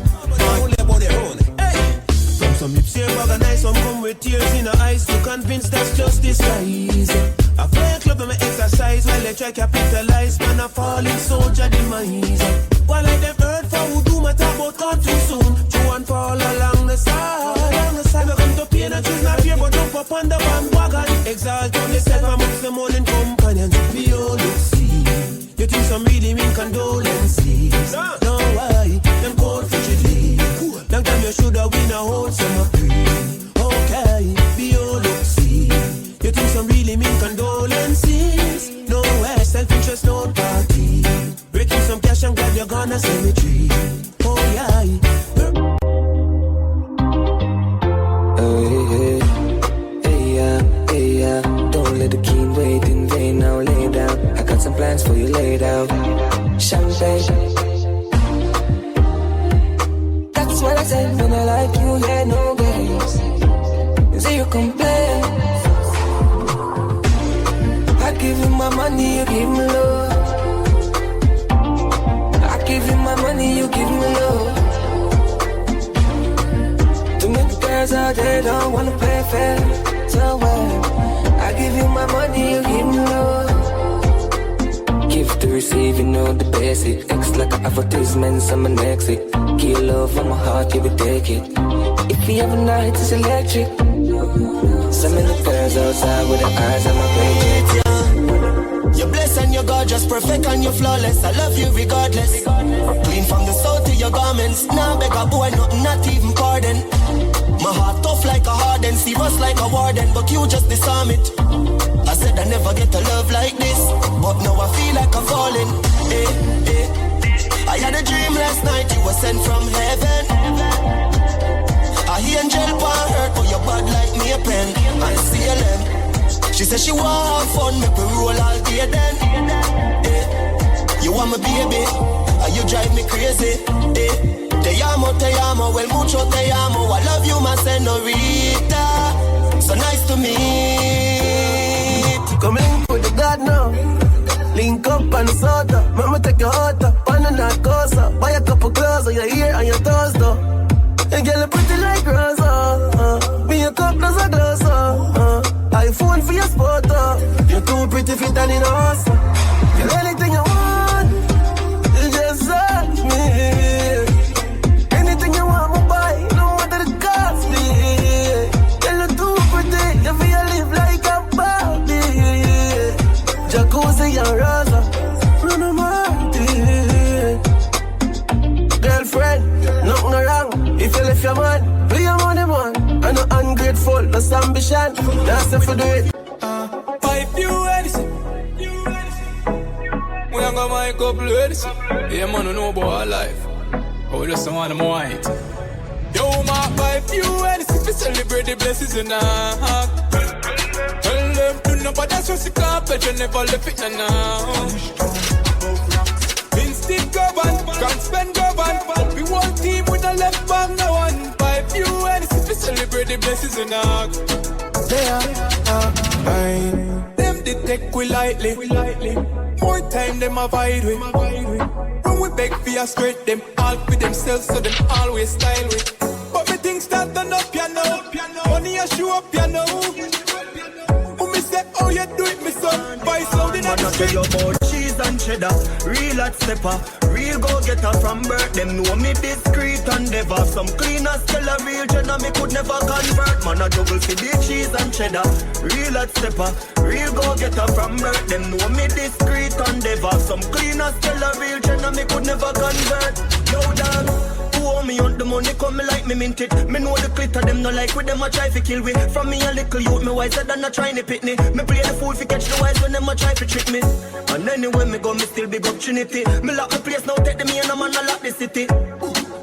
From some hips here organized, some come with tears in the eyes to convince that's just disguise. I play a club and I exercise while they try capitalize. Man, I fall in soldier demise. While like them heard for who do matter about gone too soon. Chew and fall along the side. Never come to pain and choose not fear, but jump up on the bandwagon. Exalt on yourself amongst the morning companions. We all look see. You think some really mean condolences? No, why? Them cold frigidly. Long time you shoulda win a whole summer free. Okay, be all look see. You think some really mean condolences? No way, self-interest, no party. Breaking some cash and grab your gun and cemetery. Oh yeah. Hey, don't let the king wait in vain. Now lay down. I got some plans for you laid out. Champagne. That's what I said when I like you, yeah, no games. Zero complaints. I give you my money, you give me love. I give you my money, you give me love. Too many girls out there don't wanna play fair. So what? I give you my money, you give me love. Give to receive, you know the basic. X like an advertisement, someone exit. Give love from my heart, you will take it. If you have a night, it's electric. So many girls outside with their eyes on my page. You're blessed and you're gorgeous, perfect and you're flawless. I love you regardless. Clean from the soul to your garments. Now beg a boy, nothing, not even pardon. My heart tough like a harden, serious like a warden, but you just disarm it. I said I never get a love like this, but now I feel like I'm falling. I had a dream last night, you were sent from heaven. I hear angel pan hurt, but you're bad like me a pen. I see a lamb. She said she want have fun, make me roll all day then. You want my baby, and you drive me crazy. Te amo, well mucho te amo. I love you, my senorita. So nice to meet. Come link with the God now. Link up and soda. Mama take your heart up, banana cosa. Buy a couple clothes on your ear and your toes though. And girl, you pretty like Rosa. Me a cup does a glass. iPhone for your spot. You're too pretty fit and in a house. Girl, anything you want, you just ask me. Anything you want, me buy. No matter the cost me. Girl, you're too pretty. You feel live like a Barbie. Jacuzzi and Rosa. Run a girlfriend, nothing wrong. If you left your man, be your money man. I'm not ungrateful, that's ambition. That's if you do it. Pipe you anything. We ain't gonna make up ladies. Yeah, man, know about our life. Oh, we just want them white. Yo, my pipe you anything to celebrate the blessings in our heart. Tell them to know, but that's just the carpet, you never left it now. Instinct govern, can't spend govern. We one team with a left back, no one. Pipe you anything to celebrate the blessings in our they are mine. Them they take we lightly. More time them avoid we. When we beg for a straight, them all for themselves, so them always style we. But me things start turn up, you know. Money a show up, you know. Who me say, oh you do it, me son. Buy something on the street. Cheese and cheddar, real hot stepper, real go-getter from birth. Them know me discreet and never. Some cleaners tell a real jenna me could never convert. Man a double for the cheese and cheddar, real hot stepper, real go-getter from birth. Them know me discreet and never. Some cleaners tell a real jenna me could never convert. Yo dog, who owe me on the money come me like me mint it. Me know the glitter them no like with them a try to kill we. From me a little youth me wiser than a trying to pit me. Me play the fool fi catch the wise when them a try to trick me. And anywhere me go, me still big up Trinity. Me lock the place now, take the me and a man a lock the city.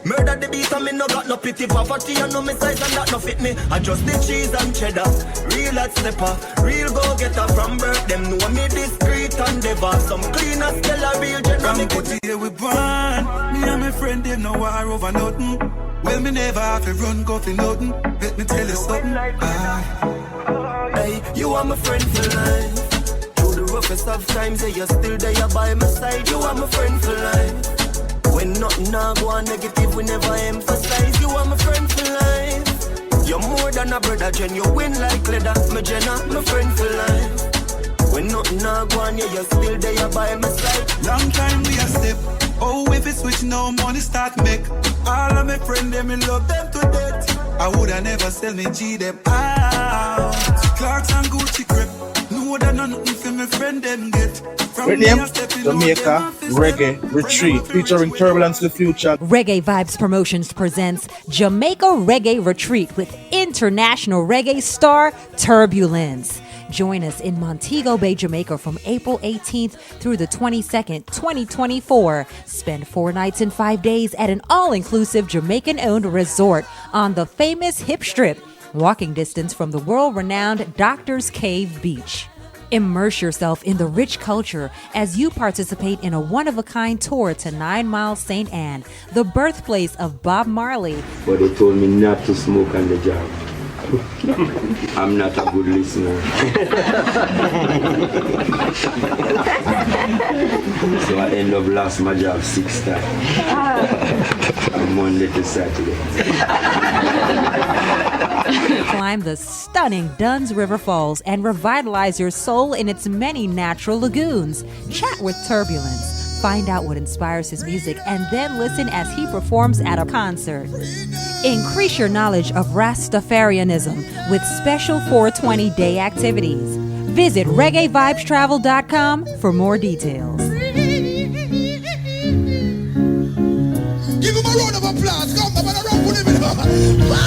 Murder the beat and me no got no pity. Poverty and no me size and that no fit me. I just the cheese and cheddar, real hot stepper, real go-getter from birth. Them know me discreet and never. Some cleaners tell a real general. From good here we born. Me and my friend them no war over nothing. Well me never have to run go for nothing. Let me tell you something. Hey, you are my friend for life. The roughest of times, yeah, you're still there by my side. You are my friend for life. When nothing now go on negative, we never emphasize. You are my friend for life. You're more than a brother, Jen. You win like leather, my Jenna, my friend for life. When nothing now go on, yeah, you're still there by my side. Long time we a step. Oh, if it's switch now, money start make. All of my friends, them, me love them to death. I woulda never sell me G them out. Clarks and Gucci crepe. No, that nothing for my friend them get. Jamaica Reggae Retreat featuring Turbulence the Future. Reggae Vibes Promotions presents Jamaica Reggae Retreat with international reggae star Turbulence. Join us in Montego Bay, Jamaica from April 18th through the 22nd, 2024. Spend 4 nights and 5 days at an all-inclusive Jamaican-owned resort on the famous Hip Strip, walking distance from the world-renowned Doctor's Cave Beach. Immerse yourself in the rich culture as you participate in a one-of-a-kind tour to 9 Mile St. Anne, the birthplace of Bob Marley. But they told me not to smoke on the job. I'm not a good listener. So I end up lost my job 6 times. From Monday to Saturday. Climb the stunning Dunn's River Falls and revitalize your soul in its many natural lagoons. Chat with Turbulence. Find out what inspires his music and then listen as he performs at a concert. Increase your knowledge of Rastafarianism with special 420 day activities. Visit reggaevibestravel.com for more details. Give him a round of applause. Come on, a round of applause.